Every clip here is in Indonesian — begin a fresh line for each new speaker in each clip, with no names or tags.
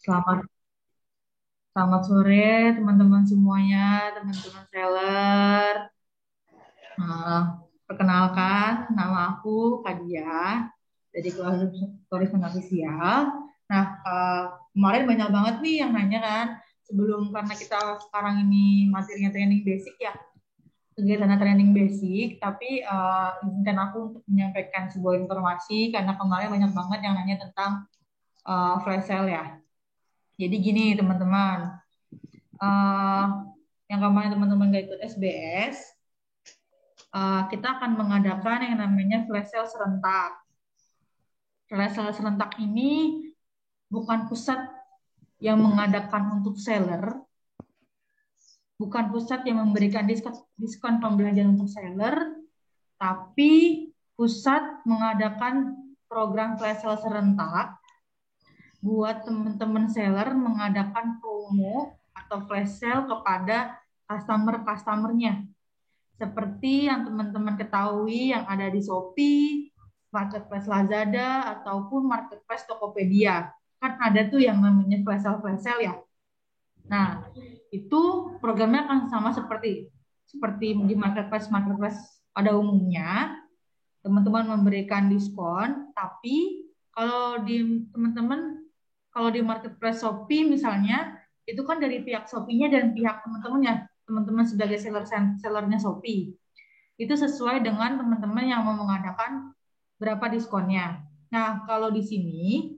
Selamat selamat sore teman-teman semuanya, teman-teman seller. Nah, perkenalkan nama aku Kadia dari Tourism Official. Nah, kemarin banyak banget nih yang nanya kan, sebelum karena kita sekarang ini materinya training basic ya, kegiatannya training basic, tapi izinkan aku untuk menyampaikan sebuah informasi karena kemarin banyak banget yang nanya tentang flash sale ya. Jadi gini teman-teman, eh, yang kemarin teman-teman gak ikut SBS, kita akan mengadakan yang namanya flash sale serentak. Flash sale serentak ini bukan pusat yang mengadakan untuk seller, bukan pusat yang memberikan diskon, diskon pembelajaran untuk seller, tapi pusat mengadakan program flash sale serentak buat teman-teman seller mengadakan promo atau flash sale kepada customer-customernya. Seperti yang teman-teman ketahui yang ada di Shopee, Marketplace Lazada, ataupun Marketplace Tokopedia. Kan ada tuh yang namanya flash sale ya. Nah, itu programnya akan sama seperti di Marketplace pada umumnya. Teman-teman memberikan diskon, tapi kalau di teman-teman kalau di Marketplace Shopee misalnya, itu kan dari pihak Shopee-nya dan pihak teman-teman ya, teman-teman sebagai sellernya Shopee. Itu sesuai dengan teman-teman yang mau mengadakan berapa diskonnya. Nah, kalau di sini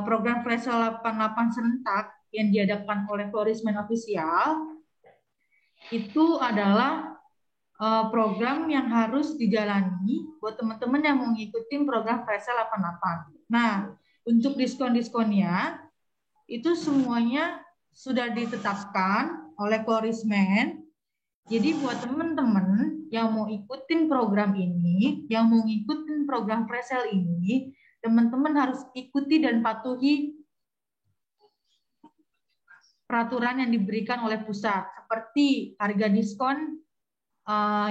program Flash Sale 88 serentak yang diadakan oleh Florisman Official itu adalah program yang harus dijalani buat teman-teman yang mau ngikutin program Flash Sale 88. Nah, untuk diskon-diskonnya itu semuanya sudah ditetapkan oleh Florisman. Jadi buat teman-teman yang mau ikutin program ini, yang mau ngikutin program presale ini, teman-teman harus ikuti dan patuhi peraturan yang diberikan oleh pusat, seperti harga diskon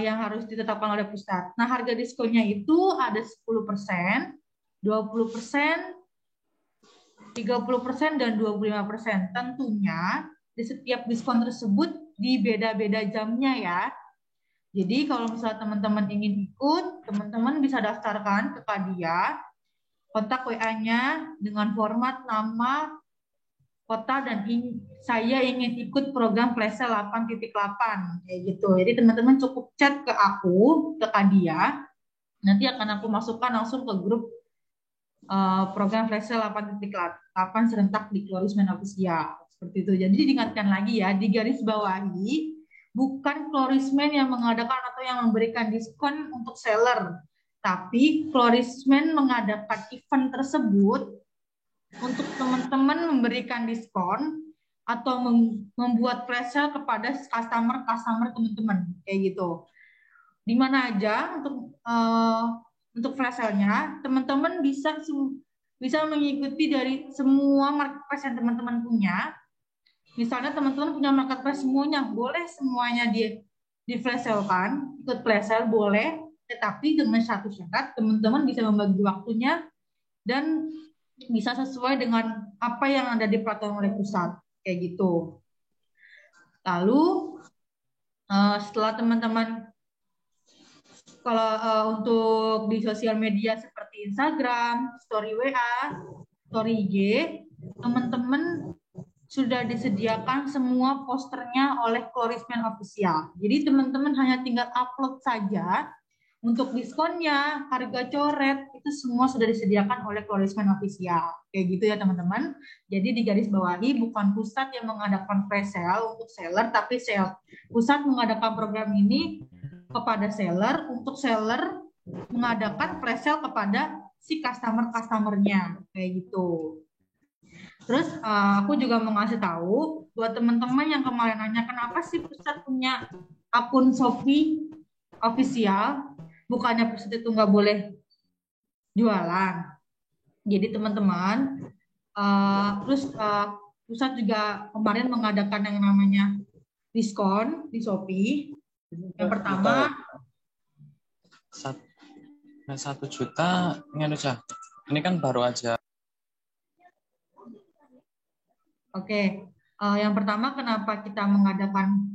yang harus ditetapkan oleh pusat. Nah, harga diskonnya itu ada 10%, 20%, 30%, dan 25%. Tentunya di setiap diskon tersebut di beda-beda jamnya ya. Jadi kalau misalnya teman-teman ingin ikut, teman-teman bisa daftarkan ke Kadia, kontak WA-nya dengan format nama, kota, dan saya ingin ikut program Flash Sale 8.8 kayak gitu. Jadi teman-teman cukup chat ke aku, ke Kadia, nanti akan aku masukkan langsung ke grup program Flash Sale 8.8 serentak di Florisman Official. Seperti itu. Jadi diingatkan lagi ya, di garis bawahi, bukan Florisman yang mengadakan atau yang memberikan diskon untuk seller, tapi Florisman mengadakan event tersebut untuk teman-teman memberikan diskon atau membuat flash sale kepada customer teman-teman kayak gitu. Di mana aja untuk flash sale-nya, teman-teman bisa mengikuti dari semua marketplace yang teman-teman punya. Misalnya teman-teman punya marketplace semuanya, boleh semuanya di flash sale kan, ikut flash sale boleh, tetapi dengan satu syarat teman-teman bisa membagi waktunya dan bisa sesuai dengan apa yang ada di peraturan oleh pusat kayak gitu. Lalu setelah teman-teman kalau untuk di sosial media seperti Instagram, Story WA, Story IG, teman-teman sudah disediakan semua posternya oleh Florisman Official. Jadi teman-teman hanya tinggal upload saja. Untuk diskonnya, harga coret, itu semua sudah disediakan oleh Florisman Official. Kayak gitu ya teman-teman. Jadi di garis bawahi, bukan pusat yang mengadakan flash sale untuk seller, tapi pusat mengadakan program ini kepada seller, untuk seller mengadakan flash sale kepada si customer-customernya. Kayak gitu. Terus aku juga mau ngasih tahu buat teman-teman yang kemarin nanya kenapa sih pusat punya akun Shopee official, bukannya pusat itu nggak boleh jualan. Jadi teman-teman, pusat juga kemarin mengadakan yang namanya diskon di Shopee. Yang pertama,
satu juta ini kan baru aja.
Oke, yang pertama kenapa kita mengadakan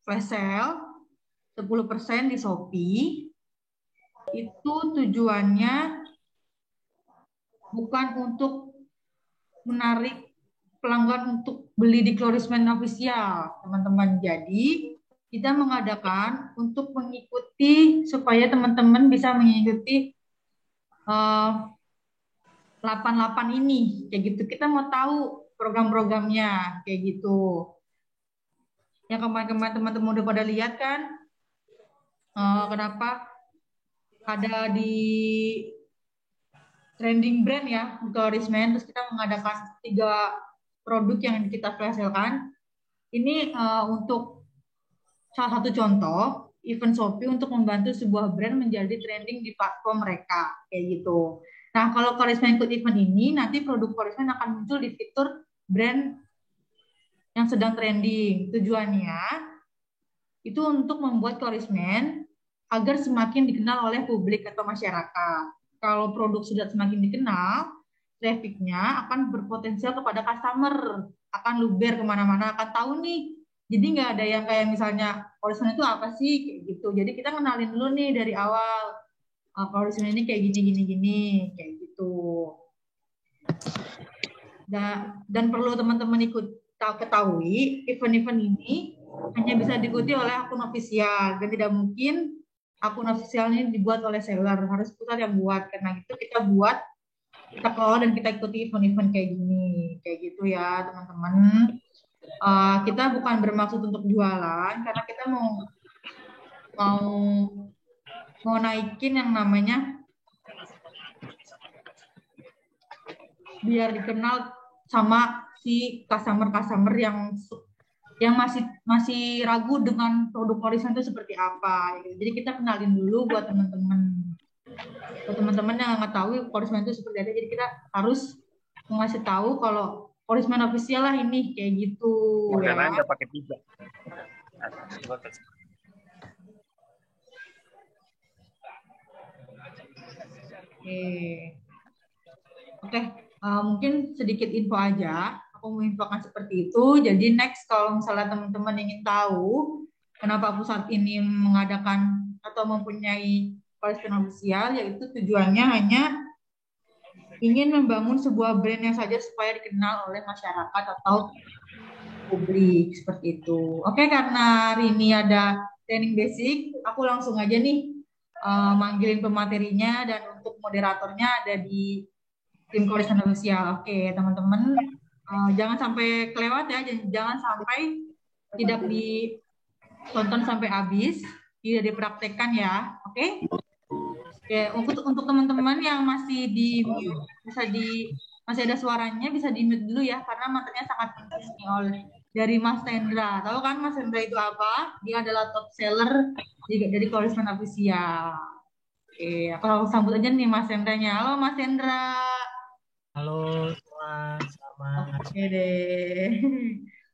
flash sale 10% di Shopee, itu tujuannya bukan untuk menarik pelanggan untuk beli di Klorismen official, teman-teman. Jadi, kita mengadakan untuk mengikuti supaya teman-teman bisa mengikuti 88 ini, kayak gitu. Kita mau tahu program-programnya, kayak gitu. Yang kemarin-kemarin teman-teman udah pada lihat kan, kenapa ada di trending brand ya, Klorismen, terus kita mengadakan 3 produk yang kita flash sale-kan. Ini untuk salah satu contoh event Shopee untuk membantu sebuah brand menjadi trending di platform mereka, kayak gitu. Nah, kalau Korismen ikut event ini, nanti produk Korismen akan muncul di fitur brand yang sedang trending. Tujuannya itu untuk membuat Korismen agar semakin dikenal oleh publik atau masyarakat. Kalau produk sudah semakin dikenal, trafficnya akan berpotensial kepada customer, akan luber kemana-mana, akan tahu nih. Jadi nggak ada yang kayak misalnya Korismen itu apa sih, kayak gitu. Jadi kita kenalin dulu nih dari awal. Korismen ini kayak gini, kayak gitu. Dan perlu teman-teman ketahui, event-event ini hanya bisa diikuti oleh akun ofisial dan tidak mungkin akun ofisial ini dibuat oleh seller, harus kita yang buat. Karena itu kita kelola dan kita ikuti event-event kayak gini, kayak gitu ya teman-teman. Kita bukan bermaksud untuk jualan, karena kita mau naikin yang namanya biar dikenal sama si customer yang masih ragu dengan produk Horizon itu seperti apa. Jadi kita kenalin dulu buat teman-teman yang nggak tahu Horizon itu seperti apa. Jadi kita harus mengasih tahu kalau Horizon official lah ini kayak gitu.
Orderan
Ya.
udah pakai 3.
Oke, mungkin sedikit info aja. Aku mau infokan seperti itu. Jadi next kalau misalnya teman-teman ingin tahu kenapa aku saat ini mengadakan atau mempunyai koleksian official, yaitu tujuannya hanya ingin membangun sebuah brand yang saja supaya dikenal oleh masyarakat atau publik seperti itu. Oke, karena hari ini ada training basic, aku langsung aja nih manggilin pematerinya dan untuk moderatornya ada di tim koleksian official. Oke, teman-teman, jangan sampai kelewat ya, jangan sampai tidak ditonton sampai habis, tidak dipraktekkan ya. Oke? Oke, untuk teman-teman yang masih di mute, masih ada suaranya bisa di mute dulu ya, karena materinya sangat penting nih oleh dari Mas Tendra. Tahu kan Mas Tendra itu apa? Dia adalah top seller dari koleksian official. Oke, aku langsung sambut aja nih Mas Tendranya. Halo Mas Tendra.
Halo semua, selamat.
Oke deh.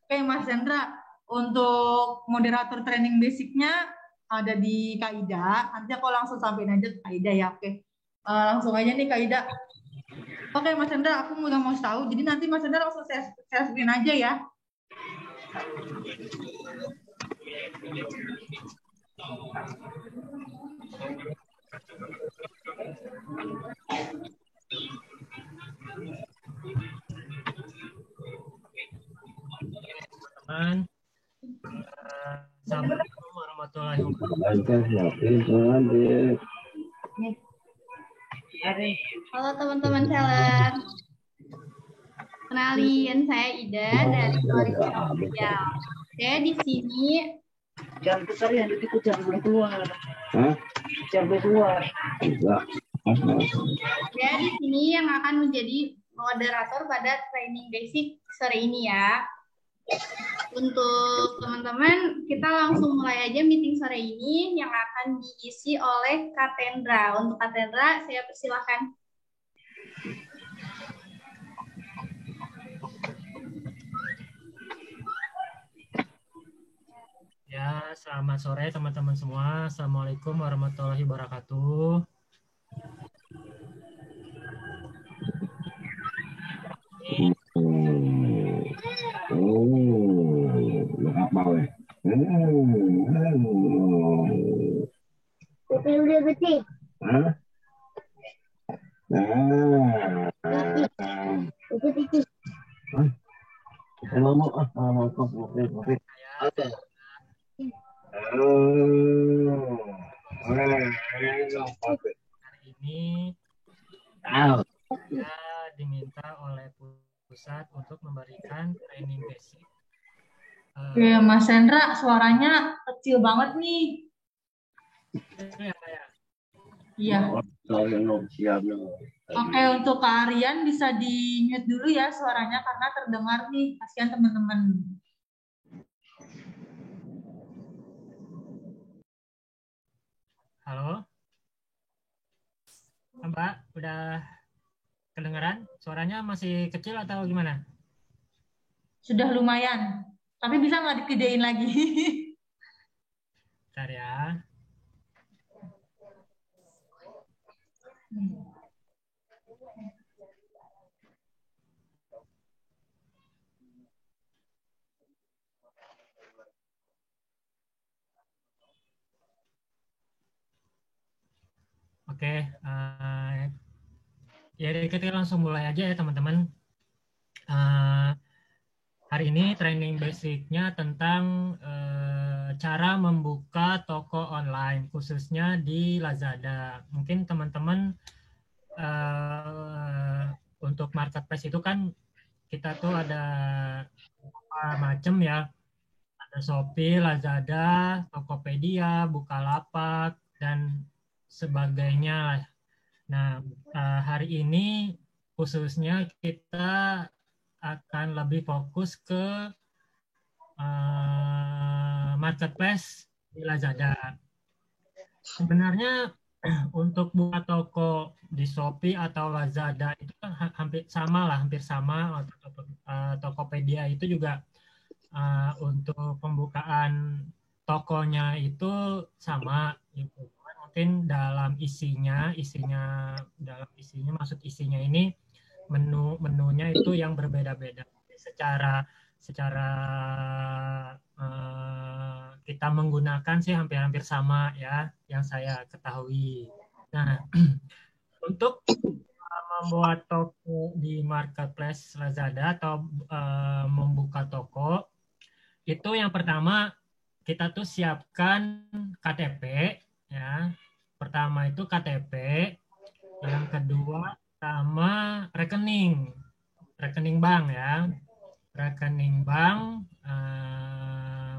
Oke Mas Hendra, untuk moderator training basicnya ada di Kak Ida. Nanti aku langsung sampein aja ke Kak Ida ya. Oke. Langsung aja nih Kak Ida. Oke Mas Hendra, aku udah mau tahu. Jadi nanti Mas Hendra langsung share screen aja ya.
Teman, Assalamualaikum warahmatullahi wabarakatuh.
Halo teman-teman seller. Kenalin, saya Ida dari Koreksi Official. Saya di sini.
Jangan besar ya, nanti aku jangan keluar. Jangan keluar.
Saya di sini yang akan menjadi moderator pada training basic sore ini ya. Untuk teman-teman, kita langsung mulai aja meeting sore ini yang akan diisi oleh Kak Tendra. Untuk Kak Tendra, saya persilahkan.
Ya, selamat sore teman-teman semua. Assalamualaikum warahmatullahi wabarakatuh.
Tapi udah betik. Betik.
Hari ini kita diminta oleh pusat untuk memberikan training basic.
Ya, Mas Hendra, suaranya kecil banget nih. Iya. Oke, untuk Kak Aryan bisa di-mute dulu ya suaranya karena terdengar nih. Kasihan teman-teman.
Halo? Mbak, udah kedengaran? Suaranya masih kecil atau gimana?
Sudah lumayan. Tapi bisa nggak digedein lagi?
Bentar ya. Oke, ya kita langsung mulai aja ya teman-teman. Hari ini training basicnya tentang cara membuka toko online, khususnya di Lazada. Mungkin teman-teman untuk marketplace itu kan kita tuh ada macam ya. Ada Shopee, Lazada, Tokopedia, Bukalapak, dan sebagainya. Nah, hari ini khususnya kita akan lebih fokus ke marketplace di Lazada. Sebenarnya untuk buka toko di Shopee atau Lazada itu kan hampir sama lah, hampir sama. Tokopedia itu juga untuk pembukaan tokonya itu sama gitu. Mungkin dalam isinya maksud isinya ini menunya itu yang berbeda-beda. Secara kita menggunakan sih hampir-hampir sama ya yang saya ketahui. Nah, untuk membuat toko di marketplace Lazada atau membuka toko itu yang pertama kita tuh siapkan KTP ya. Pertama itu KTP, yang kedua sama rekening bank ya. Rekening bank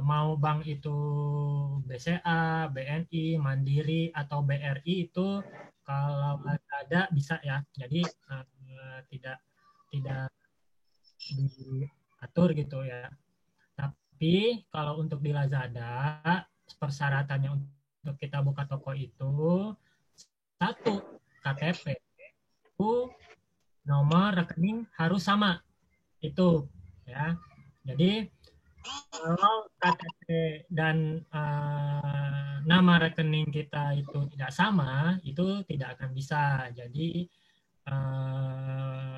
mau bank itu BCA, BNI, Mandiri atau BRI itu kalau ada bisa ya. Jadi tidak diatur gitu ya. Tapi kalau untuk di Lazada, persyaratannya untuk kita buka toko itu satu, KTP itu nomor rekening harus sama. Itu ya. Jadi kalau KTP dan nama rekening kita itu tidak sama, itu tidak akan bisa. Jadi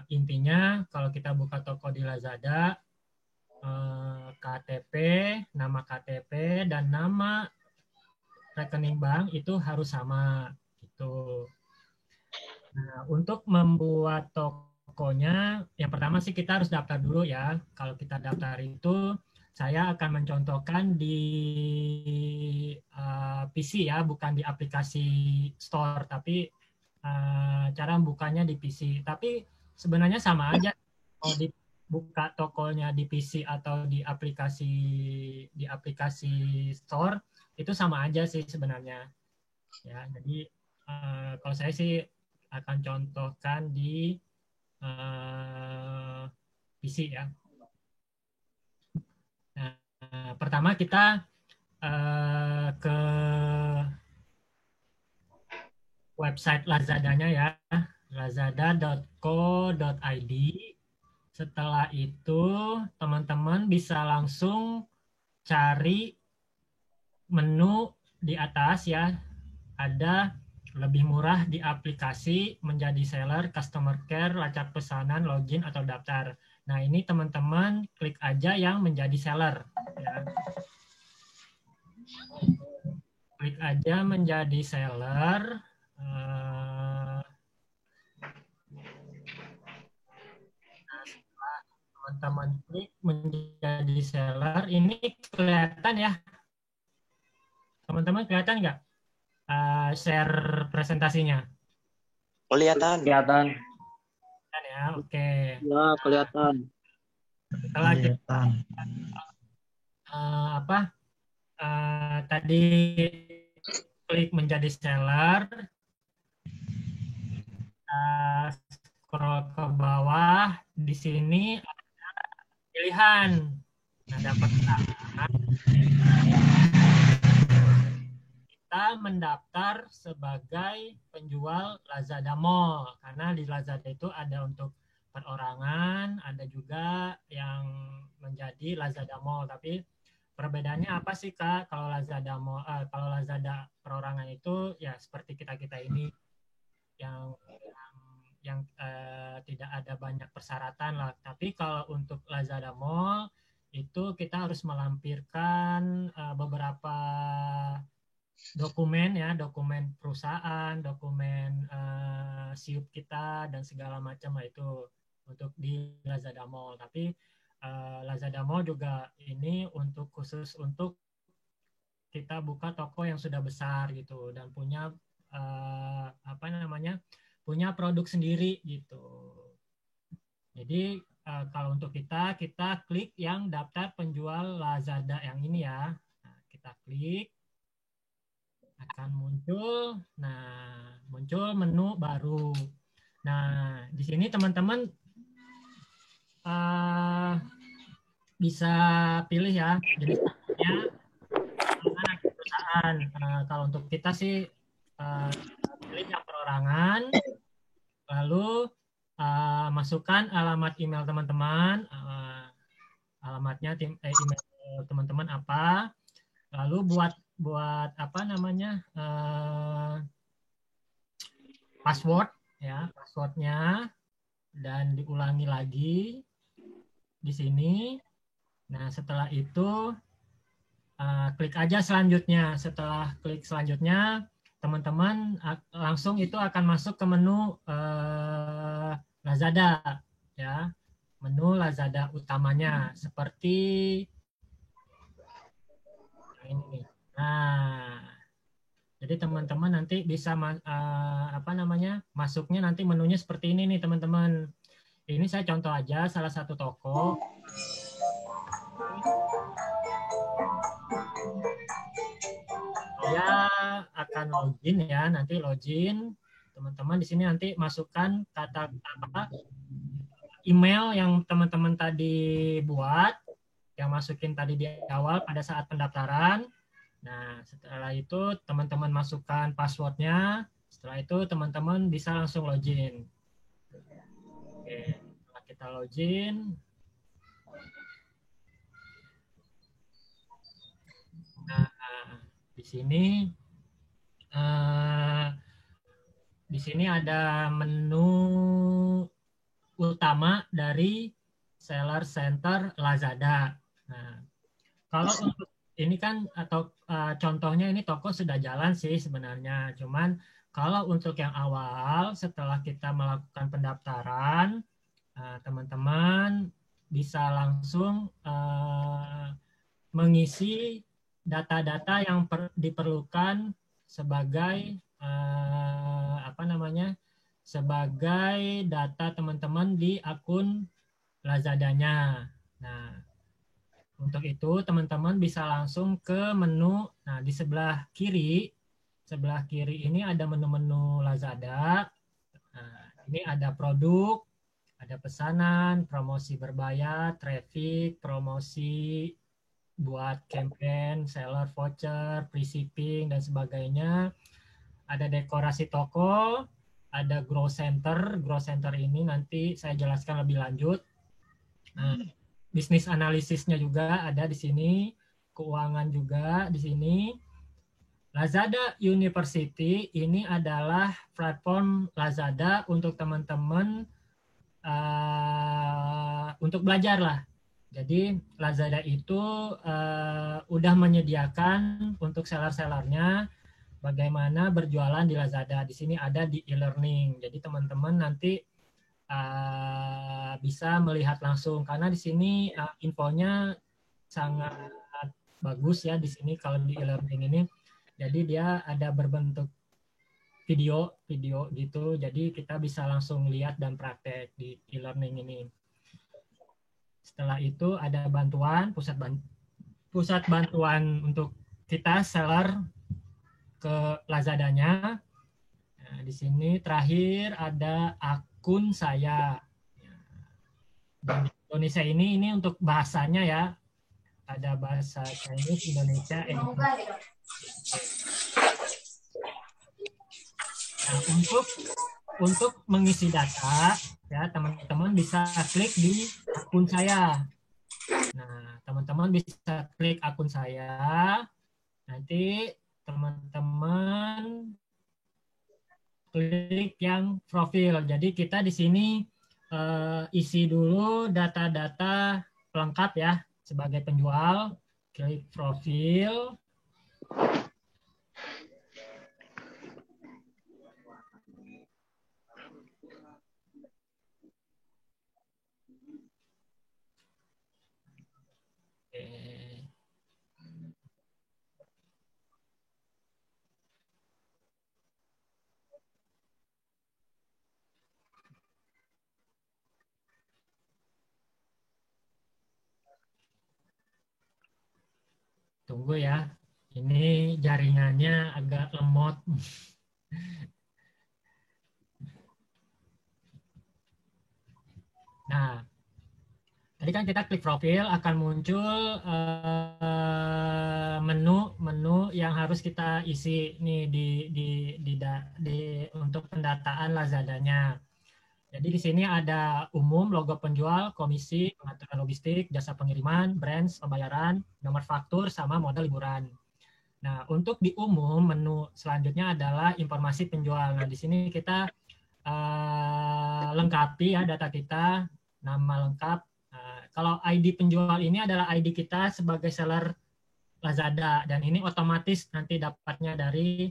intinya kalau kita buka toko di Lazada, KTP, nama KTP dan nama rekening bank itu harus sama gitu. Nah, untuk membuat tokonya, yang pertama sih kita harus daftar dulu ya. Kalau kita daftar itu, saya akan mencontohkan di PC ya, bukan di aplikasi store, tapi cara bukanya di PC. Tapi sebenarnya sama aja. Kalau buka tokonya di PC atau di aplikasi store itu sama aja sih sebenarnya ya. Jadi kalau saya sih akan contohkan di PC ya. Nah, pertama kita ke website Lazadanya ya, lazada.co.id. Setelah itu teman-teman bisa langsung cari menu di atas ya. Ada lebih murah di aplikasi, menjadi seller, customer care, lacak pesanan, login atau daftar. Nah, ini teman-teman klik aja yang menjadi seller ya. Klik aja menjadi seller. Teman-teman klik menjadi seller, ini kelihatan ya? Teman-teman kelihatan nggak share presentasinya?
Kelihatan.
Kelihatan ya, oke.
Ya, kelihatan.
Setelah kita tadi klik menjadi seller, scroll ke bawah, di sini ada pilihan. Nah, dapat kita mendaftar sebagai penjual Lazada Mall, karena di Lazada itu ada untuk perorangan, ada juga yang menjadi Lazada Mall. Tapi perbedaannya apa sih Kak? Kalau Lazada Mall, kalau Lazada perorangan itu ya seperti kita ini yang tidak ada banyak persyaratan lah. Tapi kalau untuk Lazada Mall itu kita harus melampirkan beberapa dokumen ya, dokumen perusahaan, dokumen SIUP kita dan segala macam lah itu untuk di Lazada Mall. Tapi Lazada Mall juga ini khusus untuk kita buka toko yang sudah besar gitu dan punya punya produk sendiri gitu. Jadi kalau untuk kita klik yang daftar penjual Lazada yang ini ya. Nah, kita klik, akan muncul. Nah, muncul menu baru. Nah, di sini teman-teman bisa pilih ya jenisnya perusahaan. Kalau untuk kita sih pilih yang perorangan, lalu masukkan alamat email teman-teman, alamatnya email teman-teman apa, lalu buat password ya, passwordnya, dan diulangi lagi di sini. Nah, setelah itu klik aja selanjutnya. Setelah klik selanjutnya, teman-teman langsung itu akan masuk ke menu Lazada ya, menu Lazada utamanya seperti ini. Nah, jadi teman-teman nanti bisa masuknya nanti menunya seperti ini nih teman-teman. Ini saya contoh aja salah satu toko. Saya akan login ya, nanti login. Teman-teman di sini nanti masukkan kata email yang teman-teman tadi buat, yang masukin tadi di awal pada saat pendaftaran. Nah, setelah itu teman-teman masukkan passwordnya. Setelah itu teman-teman bisa langsung login. Oke, setelah kita login. Nah, di sini ada menu utama dari Seller Center Lazada. Nah, kalau untuk ini kan atau contohnya ini toko sudah jalan sih sebenarnya. Cuman kalau untuk yang awal setelah kita melakukan pendaftaran, teman-teman bisa langsung mengisi data-data yang diperlukan sebagai sebagai data teman-teman di akun Lazadanya. Nah, untuk itu teman-teman bisa langsung ke menu. Nah, di sebelah kiri ini ada menu-menu Lazada. Nah, ini ada produk, ada pesanan, promosi berbayar, traffic, promosi buat campaign, seller voucher, free shipping, dan sebagainya. Ada dekorasi toko, ada grow center. Grow center ini nanti saya jelaskan lebih lanjut. Nah, bisnis analisisnya juga ada di sini, keuangan juga di sini. Lazada University ini adalah platform Lazada untuk teman-teman untuk belajar lah. Jadi Lazada itu udah menyediakan untuk seller-sellernya bagaimana berjualan di Lazada. Di sini ada di e-learning. Jadi teman-teman nanti bisa melihat langsung karena di sini infonya sangat bagus ya di sini kalau di e-learning ini. Jadi dia ada berbentuk video gitu. Jadi kita bisa langsung lihat dan praktek di e-learning ini. Setelah itu ada bantuan, pusat bantuan untuk kita seller ke Lazadanya. Nah, di sini terakhir ada akun saya. Dan di Indonesia ini untuk bahasanya ya. Ada bahasa Chinese, Indonesia, English. Nah, untuk mengisi data ya teman-teman bisa klik di akun saya. Nah, teman-teman bisa klik akun saya. Nanti teman-teman klik yang profil. Jadi kita di sini isi dulu data-data pelengkap ya sebagai penjual. Klik profil. Tunggu ya, ini jaringannya agak lemot. Nah, tadi kan kita klik profil akan muncul menu yang harus kita isi nih untuk pendataan Lazadanya. Jadi di sini ada umum, logo penjual, komisi, pengaturan logistik, jasa pengiriman, brands, pembayaran, nomor faktur, sama modal liburan. Nah, untuk di umum, menu selanjutnya adalah informasi penjual. Nah, di sini kita lengkapi ya data kita, nama lengkap. Kalau ID penjual ini adalah ID kita sebagai seller Lazada, dan ini otomatis nanti dapatnya dari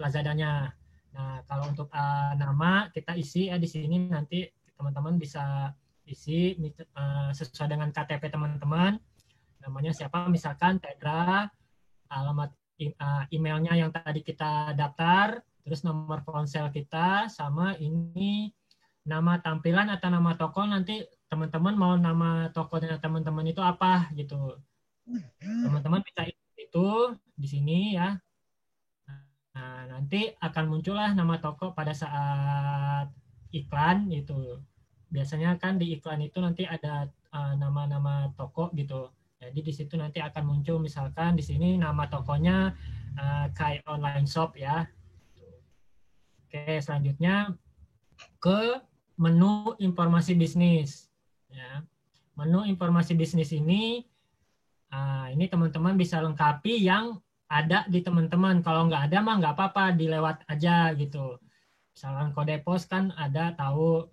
Lazadanya. Nah, kalau untuk nama kita isi ya di sini nanti teman-teman bisa isi sesuai dengan KTP teman-teman. Namanya siapa? Misalkan Tedra, alamat emailnya yang tadi kita daftar, terus nomor ponsel kita, sama ini nama tampilan atau nama toko. Nanti teman-teman mau nama tokonya teman-teman itu apa gitu. Teman-teman bisa itu di sini ya. Nah, nanti akan muncullah nama toko pada saat iklan itu. Biasanya kan di iklan itu nanti ada nama-nama toko gitu. Jadi di situ nanti akan muncul misalkan di sini nama tokonya Kai Online Shop ya. Oke, selanjutnya ke menu informasi bisnis. Ya. Menu informasi bisnis ini teman-teman bisa lengkapi yang ada di teman-teman. Kalau nggak ada mah nggak apa-apa, dilewat aja gitu. Misalkan kode pos kan ada tahu.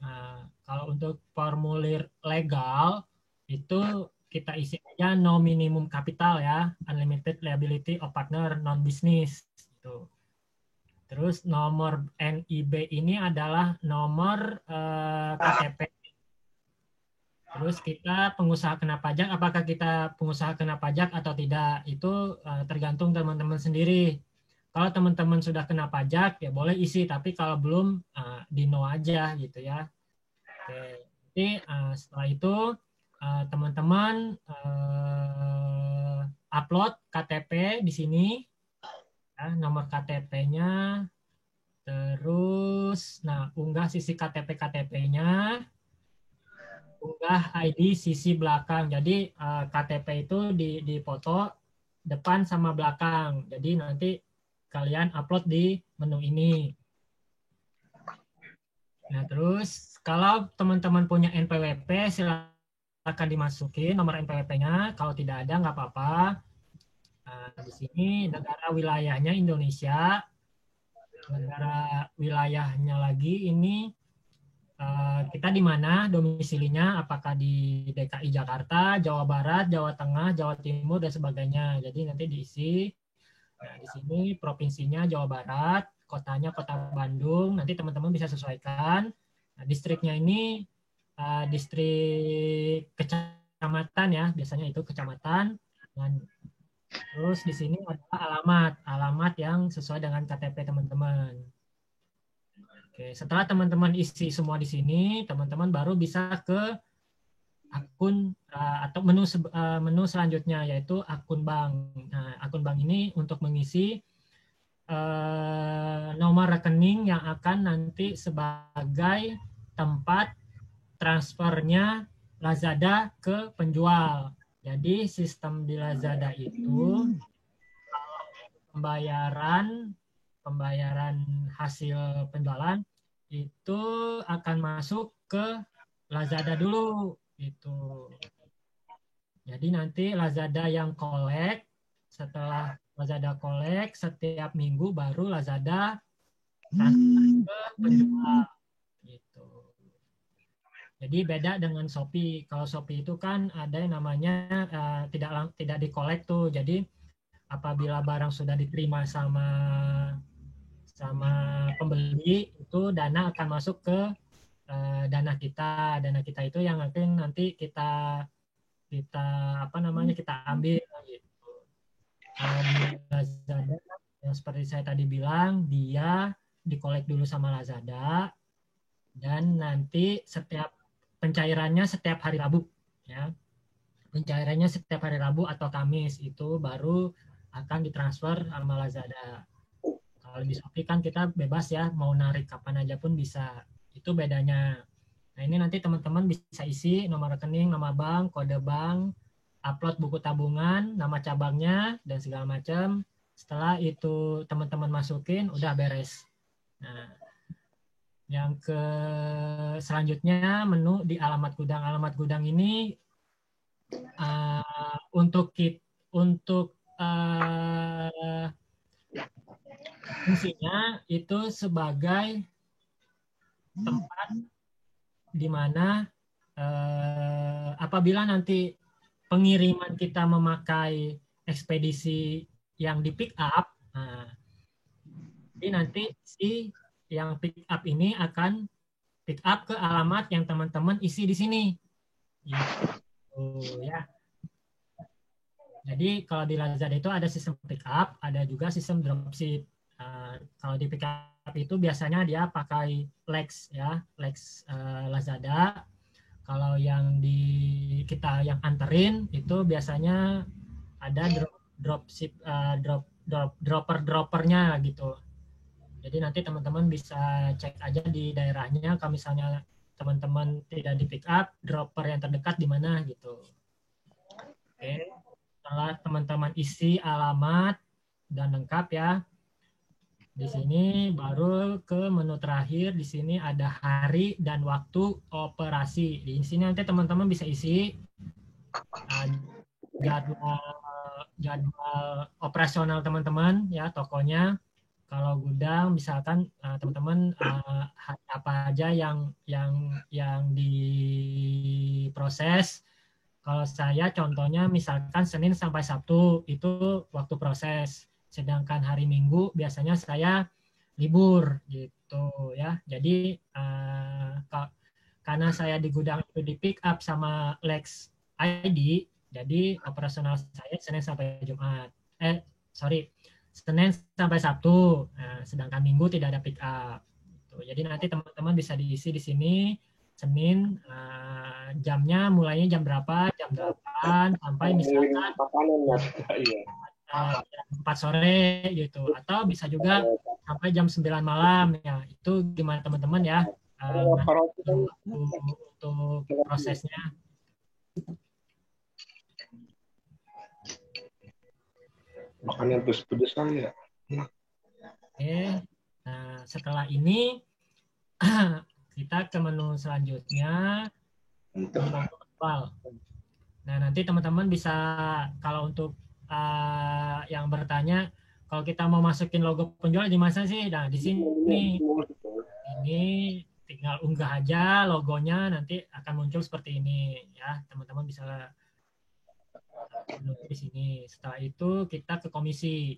Kalau untuk formulir legal itu kita isi aja no minimum capital ya, unlimited liability of partner non business gitu. Terus nomor NIB ini adalah nomor KTP. Terus kita pengusaha kena pajak, apakah kita pengusaha kena pajak atau tidak, itu tergantung teman-teman sendiri. Kalau teman-teman sudah kena pajak, ya boleh isi, tapi kalau belum, di no aja gitu ya. Oke. Jadi setelah itu, teman-teman upload KTP di sini, ya, nomor KTP-nya, terus, unggah sisi KTP-nya, unggah ID sisi belakang. Jadi KTP itu di foto depan sama belakang. Jadi nanti kalian upload di menu ini. Nah, terus kalau teman-teman punya NPWP silakan dimasukin nomor NPWP-nya. Kalau tidak ada nggak apa-apa. Di sini negara wilayahnya Indonesia. Negara wilayahnya lagi ini kita di mana domisilinya, apakah di DKI Jakarta, Jawa Barat, Jawa Tengah, Jawa Timur, dan sebagainya. Jadi nanti diisi. Nah, di sini provinsinya Jawa Barat, kotanya Kota Bandung. Nanti teman-teman bisa sesuaikan. Nah, distriknya ini distrik kecamatan ya, biasanya itu kecamatan. Dan terus di sini ada alamat yang sesuai dengan KTP teman-teman. Oke, setelah teman-teman isi semua di sini, teman-teman baru bisa ke akun atau menu selanjutnya, yaitu akun bank. Nah, akun bank ini untuk mengisi nomor rekening yang akan nanti sebagai tempat transfernya Lazada ke penjual. Jadi sistem di Lazada itu pembayaran hasil penjualan itu akan masuk ke Lazada dulu itu. Jadi nanti Lazada yang collect, setelah Lazada collect setiap minggu baru Lazada transfer ke penjual gitu. Jadi beda dengan Shopee. Kalau Shopee itu kan ada yang namanya tidak di-collect tuh. Jadi apabila barang sudah diterima sama pembeli, itu dana akan masuk ke dana kita. Dana kita itu yang nanti kita ambil gitu. Di Lazada yang seperti saya tadi bilang, dia di-collect dulu sama Lazada dan nanti setiap pencairannya setiap hari Rabu ya. Pencairannya setiap hari Rabu atau Kamis itu baru akan ditransfer sama Lazada. Kalau di Shopee kan kita bebas ya, mau narik kapan aja pun bisa. Itu bedanya. Nah, ini nanti teman-teman bisa isi nomor rekening, nama bank, kode bank, upload buku tabungan, nama cabangnya, dan segala macam. Setelah itu teman-teman masukin, udah beres. Nah, yang selanjutnya menu di alamat gudang. Alamat gudang ini untuk fungsinya itu sebagai tempat di mana apabila nanti pengiriman kita memakai ekspedisi yang di pick up, jadi nanti si yang pick up ini akan pick up ke alamat yang teman-teman isi di sini. Gitu, ya. Jadi kalau di Lazada itu ada sistem pick up, ada juga sistem dropship. Kalau di pick up itu biasanya dia pakai Lex ya, Lex Lazada. Kalau yang kita yang anterin itu biasanya ada dropship droppernya gitu. Jadi nanti teman-teman bisa cek aja di daerahnya kalau misalnya teman-teman tidak di pick up, dropper yang terdekat di mana gitu. Oke. Setelah teman-teman isi alamat dan lengkap ya. Di sini baru ke menu terakhir. Di sini ada hari dan waktu operasi. Di sini nanti teman-teman bisa isi jadwal operasional teman-teman ya, tokonya. Kalau gudang misalkan teman-teman apa aja yang diproses. Kalau saya contohnya misalkan Senin sampai Sabtu itu waktu proses. Sedangkan hari Minggu biasanya saya libur gitu ya. Jadi karena saya di gudang itu di pick up sama Lex ID, jadi operasional saya Senin sampai Jumat. Senin sampai Sabtu. Sedangkan Minggu tidak ada pick up. Jadi nanti teman-teman bisa diisi di sini. Senin jamnya mulainya jam berapa? Jam 8 sampai misalkan jam 4 sore gitu. Atau bisa juga sampai jam 9 malam ya. Itu gimana teman-teman ya untuk prosesnya.
Makan yang pedes-pedes kali ya.
Oke. Nah, setelah ini kita ke menu selanjutnya. Nah, nanti teman-teman bisa kalau untuk yang bertanya, kalau kita mau masukin logo penjual di mana sih? Nah, di sini. Ini tinggal unggah aja logonya, nanti akan muncul seperti ini ya, teman-teman bisa download di sini. Setelah itu kita ke komisi.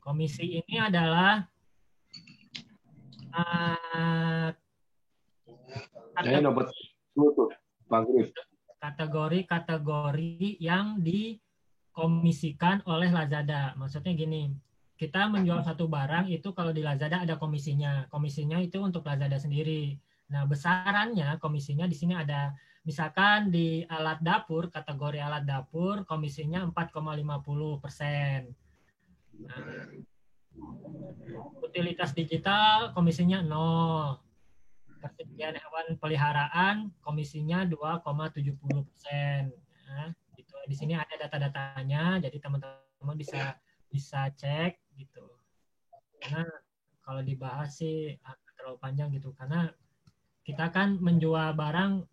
Komisi ini adalah kategori-kategori yang dikomisikan oleh Lazada. Maksudnya gini, kita menjual satu barang itu kalau di Lazada ada komisinya. Komisinya itu untuk Lazada sendiri. Nah, besarannya komisinya di sini ada, misalkan di alat dapur, kategori alat dapur, komisinya 4,50%. Nah, utilitas digital komisinya 0. Persediaan hewan peliharaan komisinya 2,70%. Nah, gitu. Di sini ada data-datanya, jadi teman-teman bisa cek gitu. Karena kalau dibahas sih terlalu panjang gitu, karena kita kan menjual barang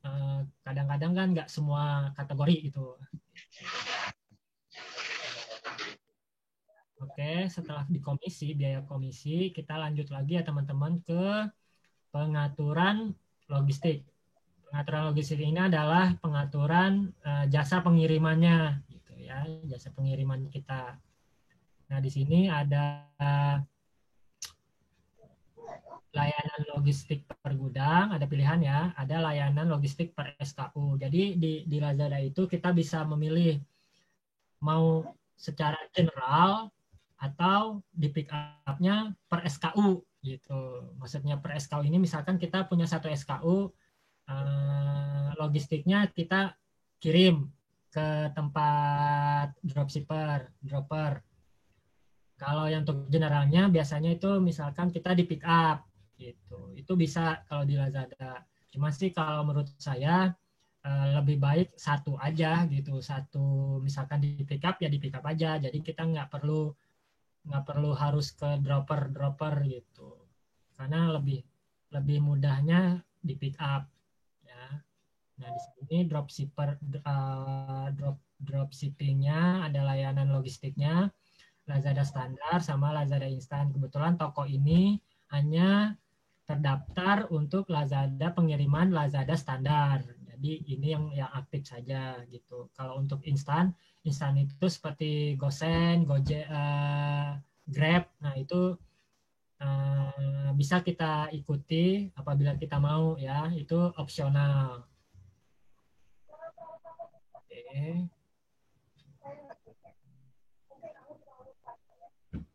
kadang-kadang kan nggak semua kategori itu. Oke, setelah di komisi, biaya komisi, kita lanjut lagi ya teman-teman ke pengaturan logistik. Pengaturan logistik ini adalah pengaturan jasa pengirimannya, gitu ya, jasa pengiriman kita. Nah, di sini ada layanan logistik per gudang, ada pilihan ya, ada layanan logistik per SKU. Jadi di Lazada itu kita bisa memilih mau secara general atau di pick up-nya per SKU gitu. Maksudnya per SKU ini misalkan kita punya satu SKU, logistiknya kita kirim ke tempat dropper. Kalau yang untuk generalnya biasanya itu misalkan kita di pick up gitu. Itu bisa kalau di Lazada. Cuma sih kalau menurut saya lebih baik satu aja gitu. Satu misalkan di pick up ya di pick up aja. Jadi kita nggak perlu harus ke dropper gitu. Karena lebih mudahnya di pick up ya. Nah, di sini dropshippingnya ada layanan logistiknya, Lazada standar sama Lazada instan. Kebetulan toko ini hanya terdaftar untuk Lazada pengiriman Lazada standar. Jadi ini yang aktif saja gitu. Kalau untuk instan itu seperti GoSend, Gojek, Grab. Nah, itu bisa kita ikuti apabila kita mau ya, itu opsional. Oke.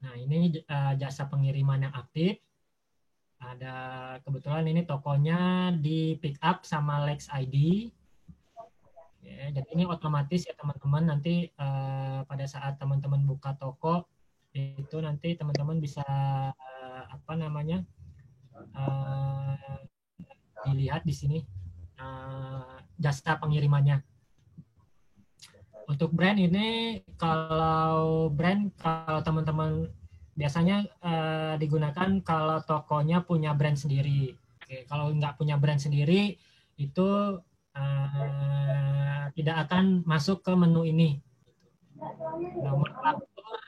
Nah, ini jasa pengiriman yang aktif. Ada kebetulan ini tokonya di pick up sama Lex ID. Ya, jadi ini otomatis ya teman-teman, nanti pada saat teman-teman buka toko itu nanti teman-teman bisa dilihat di sini jasa pengirimannya. Untuk brand ini, kalau teman-teman biasanya digunakan kalau tokonya punya brand sendiri. Oke, kalau nggak punya brand sendiri itu tidak akan masuk ke menu ini. Nomor faktur,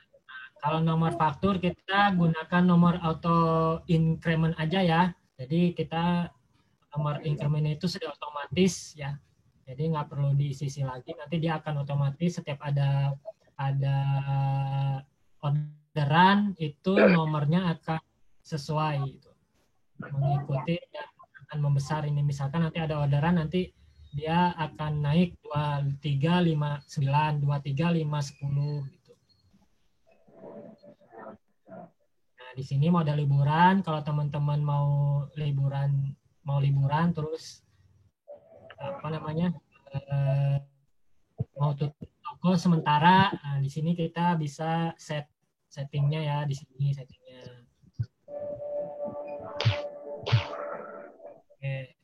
kalau nomor faktur kita gunakan nomor auto increment aja ya. Jadi kita nomor increment itu sudah otomatis ya. Jadi nggak perlu diisi lagi, nanti dia akan otomatis setiap ada orderan itu nomornya akan sesuai gitu. Mengikuti dan akan membesar ini. Misalkan nanti ada orderan, nanti dia akan naik 2359, 23510 gitu. Nah, di sini model liburan, kalau teman-teman mau liburan terus mau tutup toko sementara, nah di sini kita bisa settingnya ya, di sini settingnya. Oke,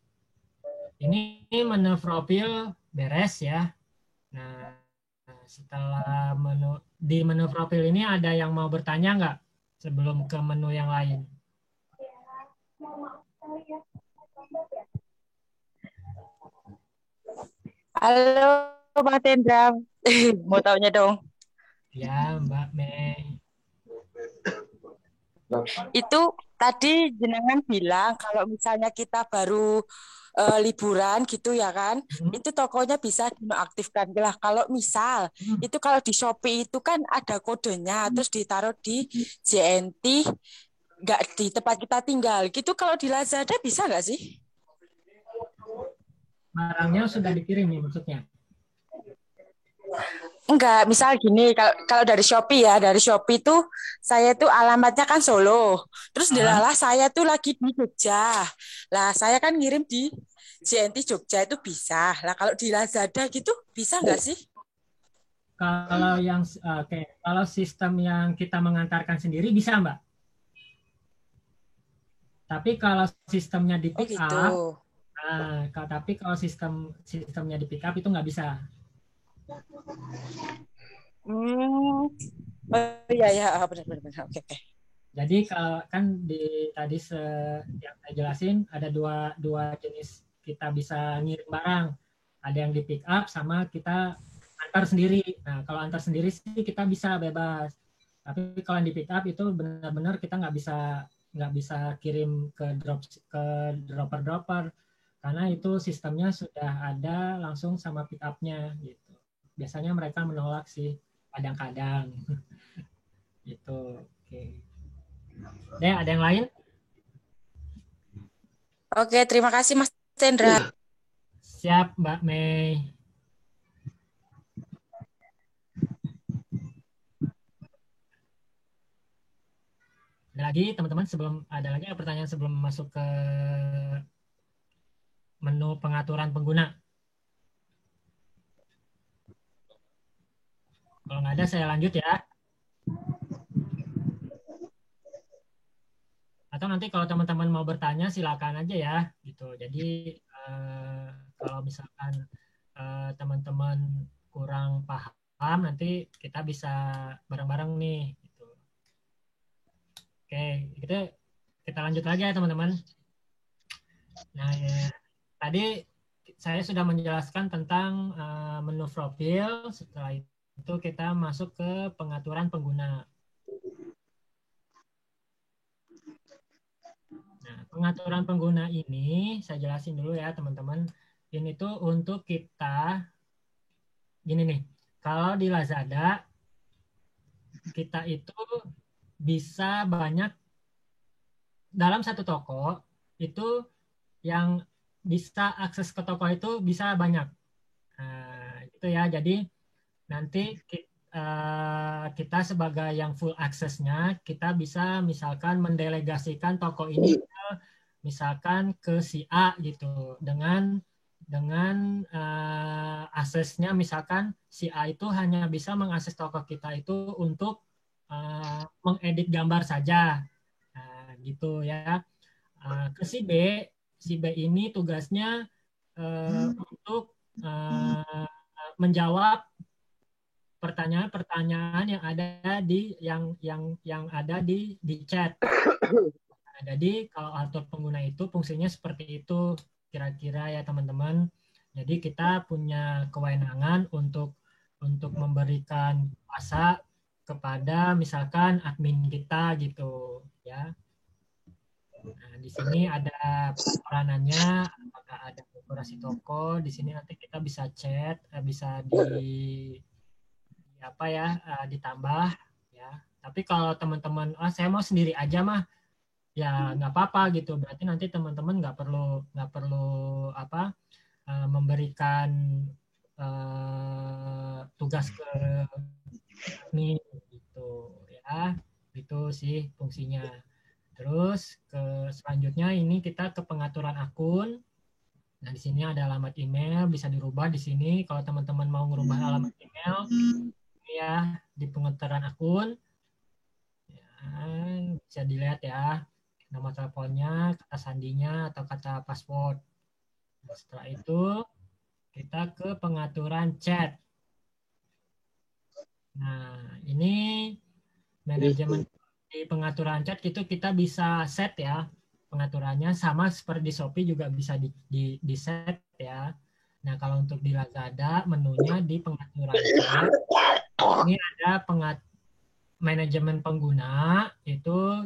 ini menu profil beres ya. Nah, setelah di menu profil ini ada yang mau bertanya nggak sebelum ke menu yang lain?
Halo Bang Tendra, mau taunya dong.
Ya Mbak Mei.
Itu tadi jenengan bilang kalau misalnya kita baru liburan gitu ya kan, itu tokonya bisa dinonaktifkan lah. Kalau misal itu kalau di Shopee itu kan ada kodenya, terus ditaruh di JNT, nggak di tempat kita tinggal. Gitu kalau di Lazada bisa nggak sih?
Barangnya sudah dikirim nih maksudnya.
Enggak, misal gini, kalau dari Shopee ya, dari Shopee tuh saya tuh alamatnya kan Solo. Terus delalah saya tuh lagi di Jogja. Lah, saya kan ngirim di JNT Jogja itu bisa. Lah, kalau di Lazada gitu bisa nggak sih?
Kalau yang kalau sistem yang kita mengantarkan sendiri bisa, Mbak. Tapi kalau sistemnya di pick up, tapi kalau sistemnya di pick up itu nggak bisa.
Oh iya benar. Oke.
Jadi kalau kan tadi yang saya jelasin ada dua jenis kita bisa ngirim barang. Ada yang di pick up sama kita antar sendiri. Nah, kalau antar sendiri sih kita bisa bebas. Tapi kalau yang di pick up itu benar-benar kita nggak bisa kirim ke dropper karena itu sistemnya sudah ada langsung sama pick up-nya gitu. Biasanya mereka menolak sih kadang-kadang. Gitu. Oke. Ada yang lain?
Oke, terima kasih Mas Cendra.
Siap, Mbak Mei. Ada lagi teman-teman ada lagi pertanyaan sebelum masuk ke menu pengaturan pengguna? Kalau nggak ada saya lanjut ya. Atau nanti kalau teman-teman mau bertanya silakan aja ya gitu. Jadi kalau misalkan teman-teman kurang paham nanti kita bisa bareng-bareng nih gitu. Oke, kita lanjut lagi ya teman-teman. Nah, tadi saya sudah menjelaskan tentang menu profil. Setelah itu kita masuk ke pengaturan pengguna. Nah, pengaturan pengguna ini saya jelasin dulu ya teman-teman. Ini tuh untuk kita gini nih. Kalau di Lazada kita itu bisa banyak dalam satu toko itu yang bisa akses ke toko itu bisa banyak. Nah, gitu ya. Jadi nanti kita sebagai yang full access-nya, kita bisa misalkan mendelegasikan toko ini misalkan ke si A gitu dengan aksesnya misalkan si A itu hanya bisa mengakses toko kita itu untuk mengedit gambar saja, gitu ya. Ke si B ini tugasnya untuk menjawab pertanyaan-pertanyaan yang ada di chat. Nah, jadi kalau atur pengguna itu fungsinya seperti itu kira-kira ya teman-teman. Jadi kita punya kewenangan untuk memberikan kuasa kepada misalkan admin kita gitu ya. Nah, di sini ada peranannya, apakah ada dekorasi toko, di sini nanti kita bisa chat, bisa ditambah ya. Tapi kalau teman-teman saya mau sendiri aja mah ya nggak apa-apa gitu. Berarti nanti teman-teman nggak perlu memberikan tugas ke admin gitu ya. Itu sih fungsinya. Terus selanjutnya ini kita ke pengaturan akun. Nah, di sini ada alamat email, bisa dirubah di sini. Kalau teman-teman mau merubah alamat email, ya di pengaturan akun, ya, bisa dilihat ya nama teleponnya, kata sandinya, atau kata password. Nah, setelah itu kita ke pengaturan chat. Nah, ini manajemen di pengaturan chat itu kita bisa set ya pengaturannya, sama seperti di Shopee juga bisa di set ya. Nah, kalau untuk di Lazada menunya di pengaturan chat ini ada manajemen pengguna, itu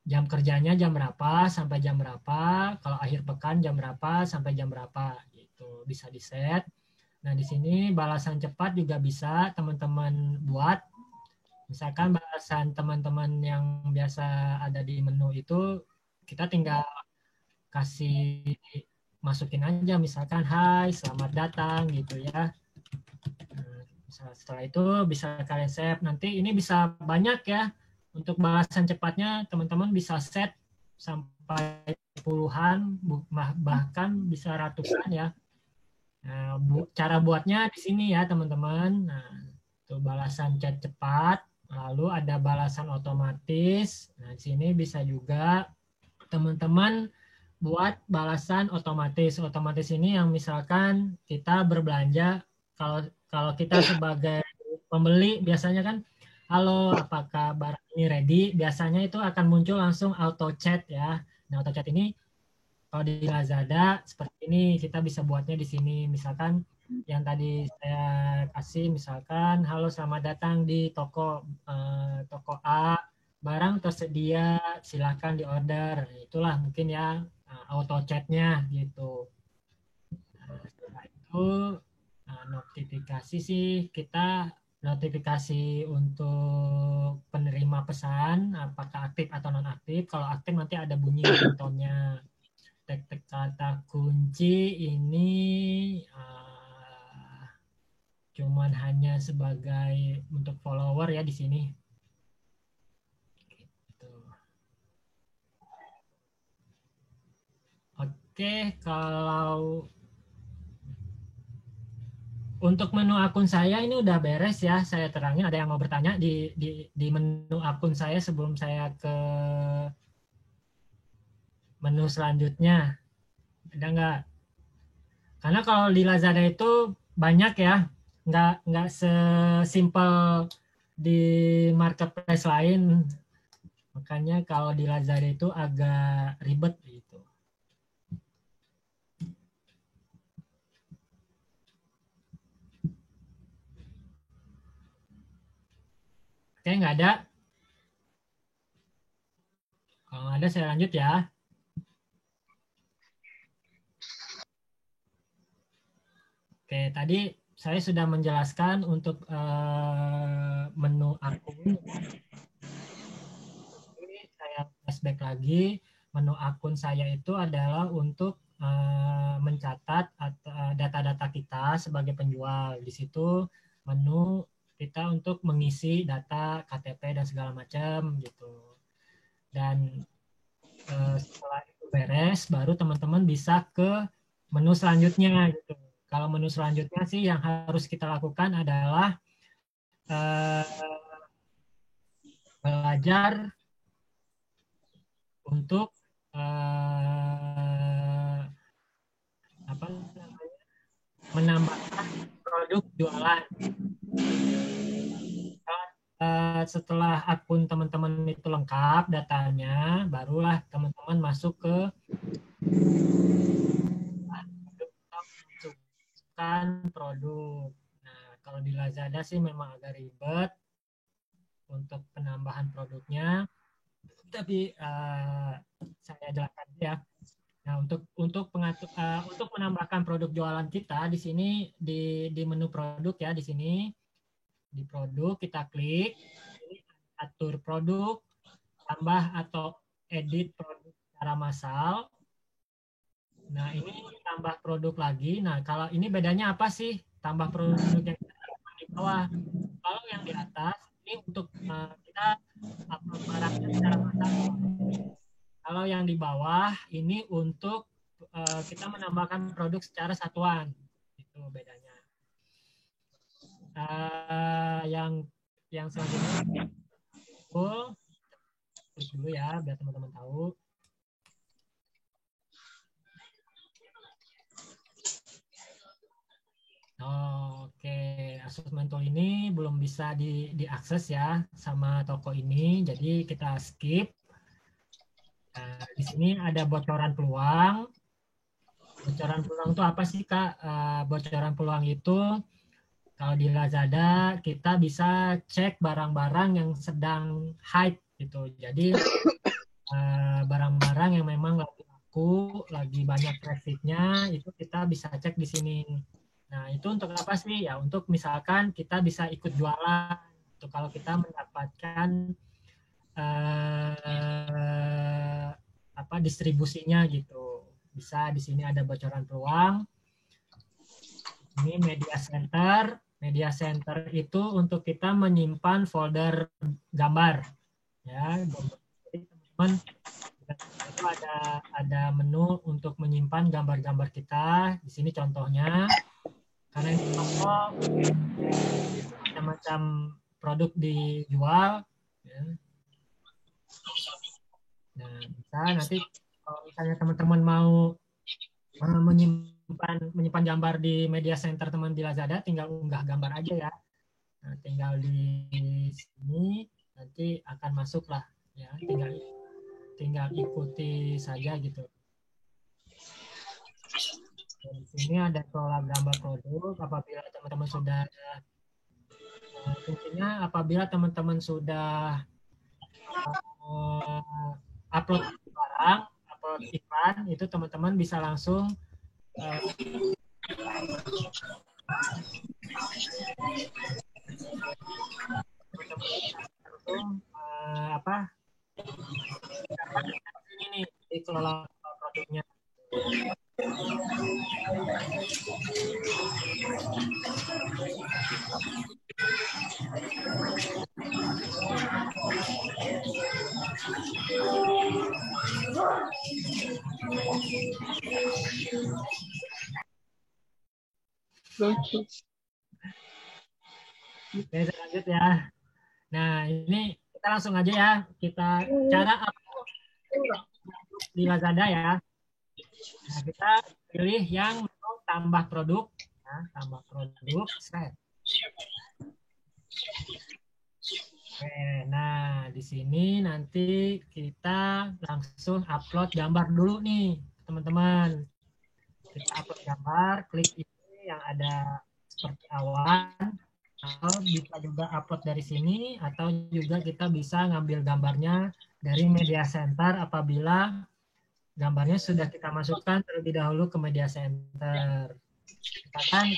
jam kerjanya jam berapa sampai jam berapa, kalau akhir pekan jam berapa sampai jam berapa, gitu bisa di set. Nah di sini balasan cepat juga bisa teman-teman buat. Misalkan balasan teman-teman yang biasa ada di menu itu, kita tinggal kasih masukin aja, misalkan hai selamat datang gitu ya. Setelah itu bisa kalian save. Nanti ini bisa banyak ya. Untuk balasan cepatnya teman-teman bisa set sampai puluhan, bahkan bisa ratusan ya. Nah, cara buatnya di sini ya teman-teman. Nah, itu balasan chat cepat. Lalu ada balasan otomatis. Nah, di sini bisa juga teman-teman buat balasan otomatis. Otomatis ini yang misalkan kita berbelanja, kalau kita sebagai pembeli biasanya kan, halo apakah barang ini ready, biasanya itu akan muncul langsung auto chat ya. Nah, auto chat ini kalau di Lazada seperti ini, kita bisa buatnya di sini. Misalkan yang tadi saya kasih, misalkan halo selamat datang di toko A, barang tersedia, silakan diorder. Itulah mungkin ya auto chatnya gitu. Setelah itu notifikasi sih, kita notifikasi untuk penerima pesan apakah aktif atau non aktif. Kalau aktif nanti ada bunyi ringtone-nya. Tek-tek kata kunci ini cuman hanya sebagai untuk follower ya di sini. Gitu. Oke, kalau untuk menu akun saya ini udah beres ya, saya terangin. Ada yang mau bertanya di menu akun saya sebelum saya ke menu selanjutnya? Ada nggak? Karena kalau di Lazada itu banyak ya, nggak sesimpel di marketplace lain. Makanya kalau di Lazada itu agak ribet gitu. Oke, nggak ada. Kalau nggak ada, saya lanjut ya. Oke, tadi saya sudah menjelaskan untuk menu akun. Ini saya flashback lagi. Menu akun saya itu adalah untuk mencatat data-data kita sebagai penjual. Di situ menu kita untuk mengisi data KTP dan segala macam gitu. Dan setelah itu beres, baru teman-teman bisa ke menu selanjutnya gitu. Kalau menu selanjutnya sih yang harus kita lakukan adalah belajar untuk menambahkan produk jualan. Setelah akun teman-teman itu lengkap datanya, barulah teman-teman masuk ke produk. Nah, kalau di Lazada sih memang agak ribet untuk penambahan produknya, tapi saya jelaskan ya. Nah, untuk menambahkan produk jualan kita di sini di menu produk ya, di sini di produk kita klik atur produk, tambah atau edit produk secara massal. Nah, ini tambah produk lagi. Nah, kalau ini bedanya apa sih? Tambah produk yang di bawah. Kalau yang di atas, ini untuk kita upload barangnya secara massal. Kalau yang di bawah, ini untuk kita menambahkan produk secara satuan. Itu bedanya. Yang selanjutnya, klik dulu ya, biar teman-teman tahu. Oke, asesmen tool ini belum bisa diakses ya sama toko ini, jadi kita skip. Di sini ada bocoran peluang. Bocoran peluang itu apa sih Kak? Bocoran peluang itu kalau di Lazada kita bisa cek barang-barang yang sedang hype gitu. Jadi barang-barang yang memang lagi laku, lagi banyak trafficnya, itu kita bisa cek di sini. Nah, itu untuk apa sih? Ya, untuk misalkan kita bisa ikut jualan. Untuk kalau kita mendapatkan distribusinya gitu. Bisa di sini ada bocoran peluang. Ini media center. Media center itu untuk kita menyimpan folder gambar. Ya, jadi teman-teman itu ada menu untuk menyimpan gambar-gambar kita. Di sini contohnya. Karena ini toko macam-macam produk dijual. Ya. Nah, bisa nanti kalau misalnya teman-teman mau menyimpan gambar di media center teman di Lazada, tinggal unggah gambar aja ya. Nah, tinggal di sini nanti akan masuk lah ya. Tinggal ikuti saja gitu. Dan di sini ada kelola gambar produk. Apabila teman-teman sudah kuncinya apabila teman-teman sudah upload barang, upload iklan, itu teman-teman bisa langsung ini dikelola produknya. Oke, lanjut ya. Nah, ini kita langsung aja ya. Kita cara di Lazada ya. Nah, kita pilih yang mau tambah produk. Ya, tambah produk. Set. Oke, nah di sini nanti kita langsung upload gambar dulu nih, teman-teman. Kita upload gambar, klik ini yang ada seperti awan, atau bisa juga upload dari sini, atau juga kita bisa ngambil gambarnya dari media center apabila gambarnya sudah kita masukkan terlebih dahulu ke media center. Misalkan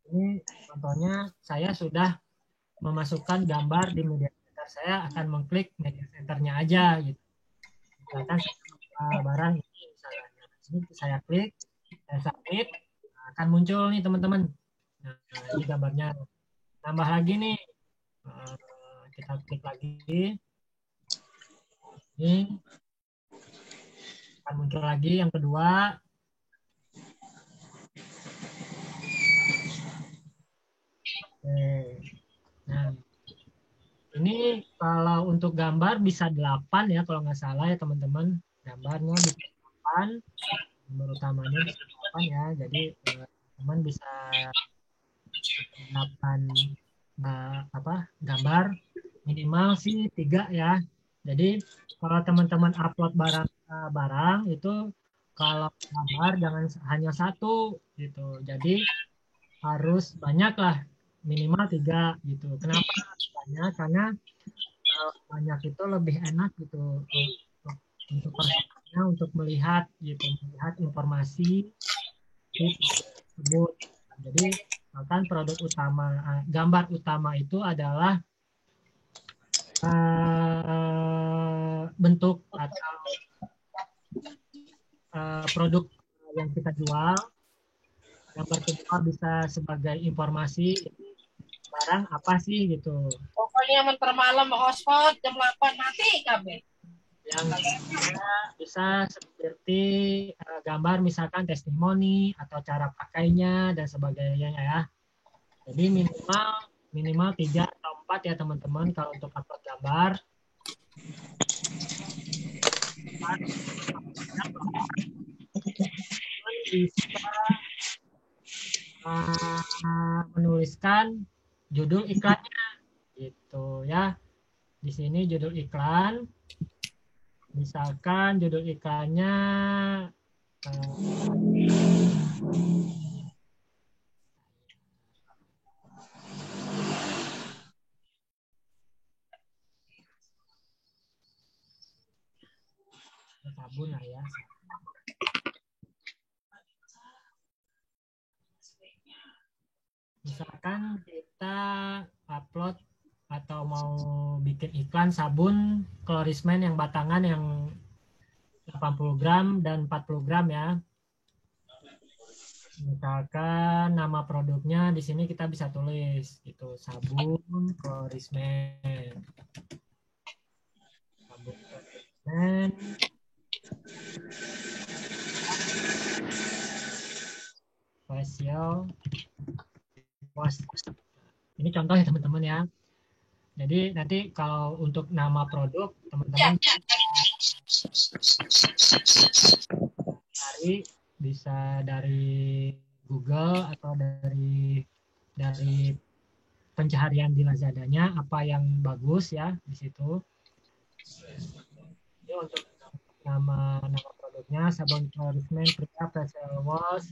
ini contohnya saya sudah memasukkan gambar di media center, saya akan mengklik media centernya aja gitu. Misalkan barang ini misalnya, ini saya klik, saya submit, akan muncul nih teman-teman. Nah, ini gambarnya. Tambah lagi nih, kita klik lagi, ini akan muncul lagi yang kedua. Oke. Nah, ini kalau untuk gambar bisa 8 ya kalau nggak salah ya teman-teman. Gambarnya bisa 8, gambar utamanya bisa 8 ya. Jadi teman bisa 8 gambar, minimal sih 3 ya. Jadi kalau teman-teman upload barang itu kalau gambar jangan hanya 1 gitu. Jadi harus banyak lah, minimal 3 gitu. Kenapa banyak? Karena banyak itu lebih enak gitu untuk prosesnya, untuk melihat gitu, melihat informasi tersebut. Jadi misalkan produk utama, gambar utama itu adalah bentuk atau produk yang kita jual. Gambar kedua bisa sebagai informasi barang apa sih gitu.
Pokoknya mentar malam hotspot jam 8 mati kabeh.
Yang bisa seperti gambar misalkan testimoni atau cara pakainya dan sebagainya ya. Jadi minimal 3 atau 4 ya teman-teman kalau untuk upload gambar. Bisa menuliskan judul iklannya gitu ya. Di sini judul iklan, misalkan judul iklannya sabun lah ya. Misalkan kita upload atau mau bikin iklan sabun Klorismen yang batangan yang 80 gram dan 40 gram ya. Misalkan nama produknya di sini kita bisa tulis gitu, sabun Klorismen. Sabun Klorismen. Facial wash. Ini contoh ya teman-teman ya. Jadi nanti kalau untuk nama produk teman-teman cari bisa dari Google atau dari pencaharian di Lazadanya apa yang bagus ya di situ. Jadi untuk nama produknya sabun Klorismen pria facial wash.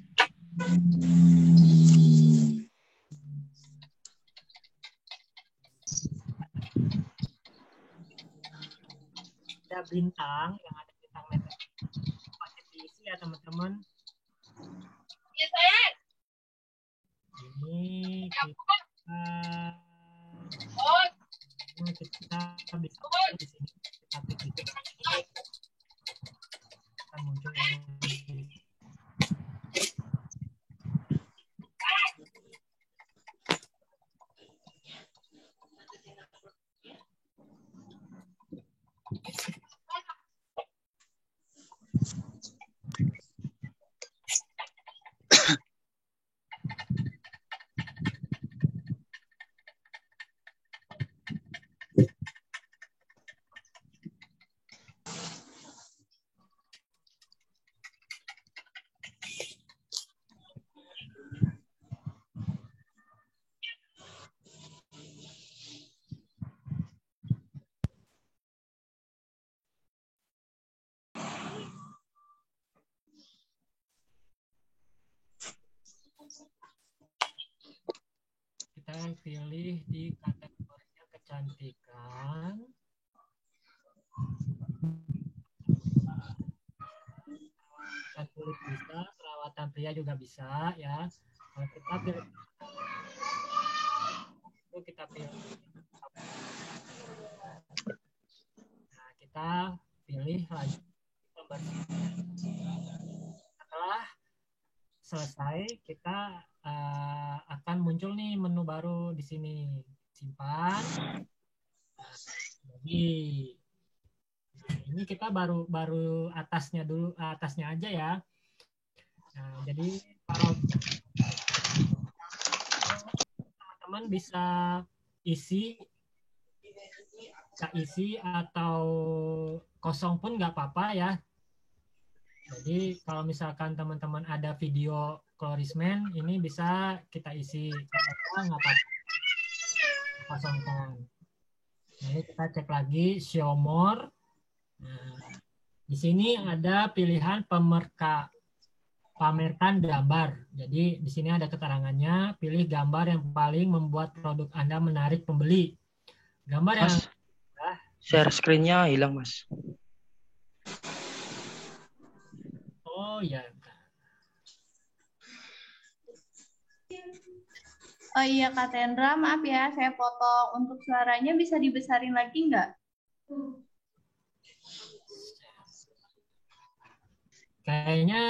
Ada bintang yang ada bintang meter pakai diisi ya teman-teman.
Iya sayang.
Ini kita bisa di sini kita klik kita muncul kita pilih di kategorinya kecantikan. Perawatan kulit bisa, perawatan pria juga bisa ya. Kalau kita pilih itu kita pilih. Nah, kita pilih lagi pembersihan. Setelah selesai kita akan muncul nih menu baru di sini, simpan. Jadi ini kita baru atasnya aja ya. Nah, jadi kalau teman-teman bisa isi atau kosong pun nggak apa-apa ya. Jadi kalau misalkan teman-teman ada video Klorismen ini bisa kita isi, nggak apa-apa, kosongkan. Nah, ini kita cek lagi show more. Nah, di sini ada pilihan pamerkan gambar. Jadi di sini ada keterangannya, pilih gambar yang paling membuat produk Anda menarik pembeli. Gambar yang
share screen-nya hilang, Mas.
Oh ya.
Oh iya Kak Tendra, maaf ya, saya potong. Untuk suaranya bisa dibesarin lagi nggak?
Kayaknya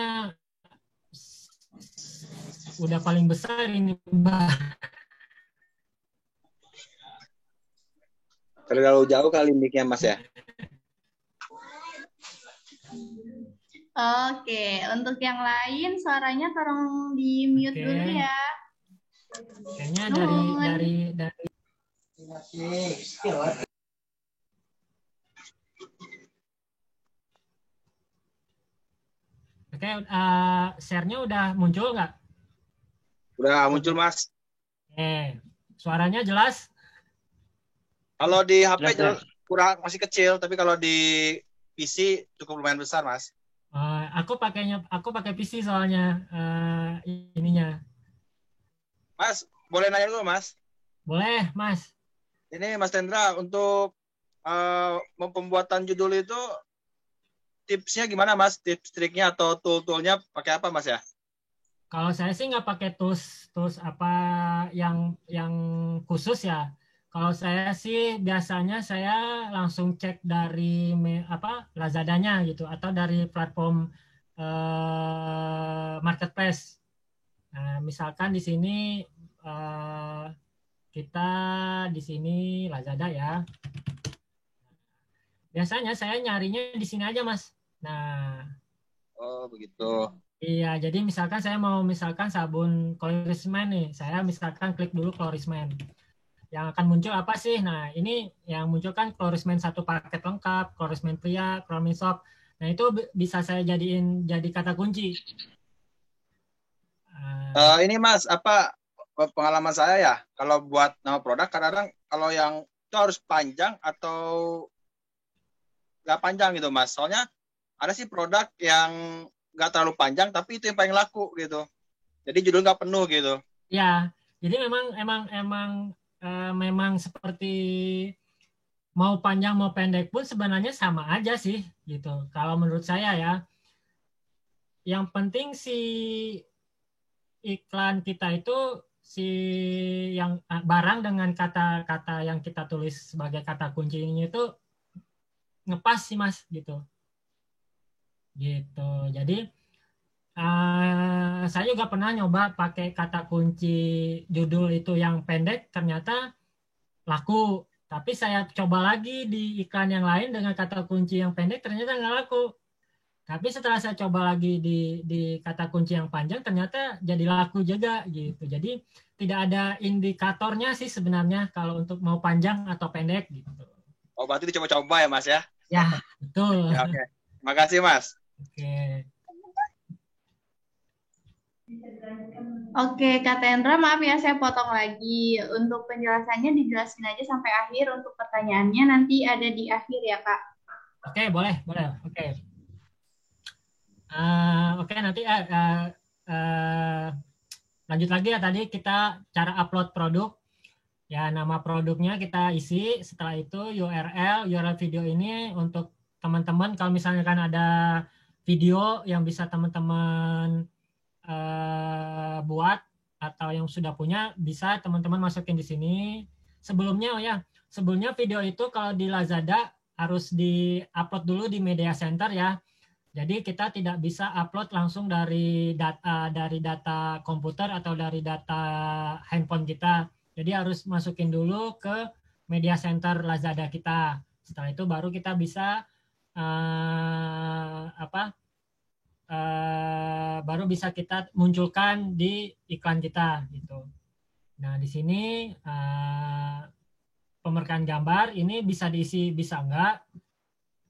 udah paling besar ini, Mbak.
Terlalu jauh kali mic-nya, Mas ya?
Oke, untuk yang lain suaranya tolong di mute dulu ya.
Kayaknya dari Oke, share-nya udah muncul nggak?
Udah muncul, Mas.
Suaranya jelas?
Kalau di HP kurang masih kecil, tapi kalau di PC cukup lumayan besar, Mas.
Aku pakai PC soalnya ininya.
Mas, boleh nanya dulu, Mas?
Boleh, Mas.
Ini Mas Tendra, untuk pembuatan judul itu tipsnya gimana Mas? Tips triknya atau tool-toolnya pakai apa Mas ya?
Kalau saya sih nggak pakai tools apa yang khusus ya. Kalau saya sih biasanya saya langsung cek dari Lazadanya gitu atau dari platform marketplace. Nah, misalkan di sini kita di sini Lazada ya. Biasanya saya nyarinya di sini aja Mas. Nah,
oh begitu.
iya, jadi misalkan saya mau sabun Clorisman nih, saya misalkan klik dulu Clorisman. Yang akan muncul apa sih? Nah, ini yang muncul kan Clorisman 1 paket lengkap, Clorisman pria, Clorisman soap. Nah, itu bisa saya jadiin jadi kata kunci.
Ini Mas, apa pengalaman saya ya, kalau buat nama produk kadang-kadang kalau yang itu harus panjang atau nggak panjang gitu Mas. Soalnya ada sih produk yang nggak terlalu panjang tapi itu yang paling laku gitu. Jadi judul nggak penuh gitu.
Ya, jadi memang seperti mau panjang mau pendek pun sebenarnya sama aja sih gitu. Kalau menurut saya ya, yang penting si iklan kita itu si yang barang dengan kata-kata yang kita tulis sebagai kata kuncinya itu ngepas sih Mas gitu. Gitu. Jadi saya juga pernah nyoba pakai kata kunci judul itu yang pendek, ternyata laku. Tapi saya coba lagi di iklan yang lain dengan kata kunci yang pendek, ternyata nggak laku. Tapi setelah saya coba lagi di kata kunci yang panjang, ternyata jadi laku juga gitu. Jadi tidak ada indikatornya sih sebenarnya kalau untuk mau panjang atau pendek gitu.
Oh berarti dicoba-coba ya Mas ya?
Ya betul.
Ya, oke. Terima kasih Mas.
Oke.
Oke, Kak Tendra, maaf ya saya potong lagi. Untuk penjelasannya dijelasin aja sampai akhir. Untuk pertanyaannya nanti ada di akhir ya, Kak.
Oke, boleh. Oke. Oke, nanti lanjut lagi ya, tadi kita cara upload produk. Ya, nama produknya kita isi. Setelah itu URL video ini untuk teman-teman kalau misalnya kan ada video yang bisa teman-teman buat atau yang sudah punya, bisa teman-teman masukin di sini. Sebelumnya video itu kalau di Lazada harus di-upload dulu di media center ya. Jadi kita tidak bisa upload langsung dari data komputer atau dari data handphone kita. Jadi harus masukin dulu ke media center Lazada kita. Setelah itu baru kita bisa baru bisa kita munculkan di iklan kita gitu. Nah di sini pemeran gambar ini bisa diisi bisa enggak.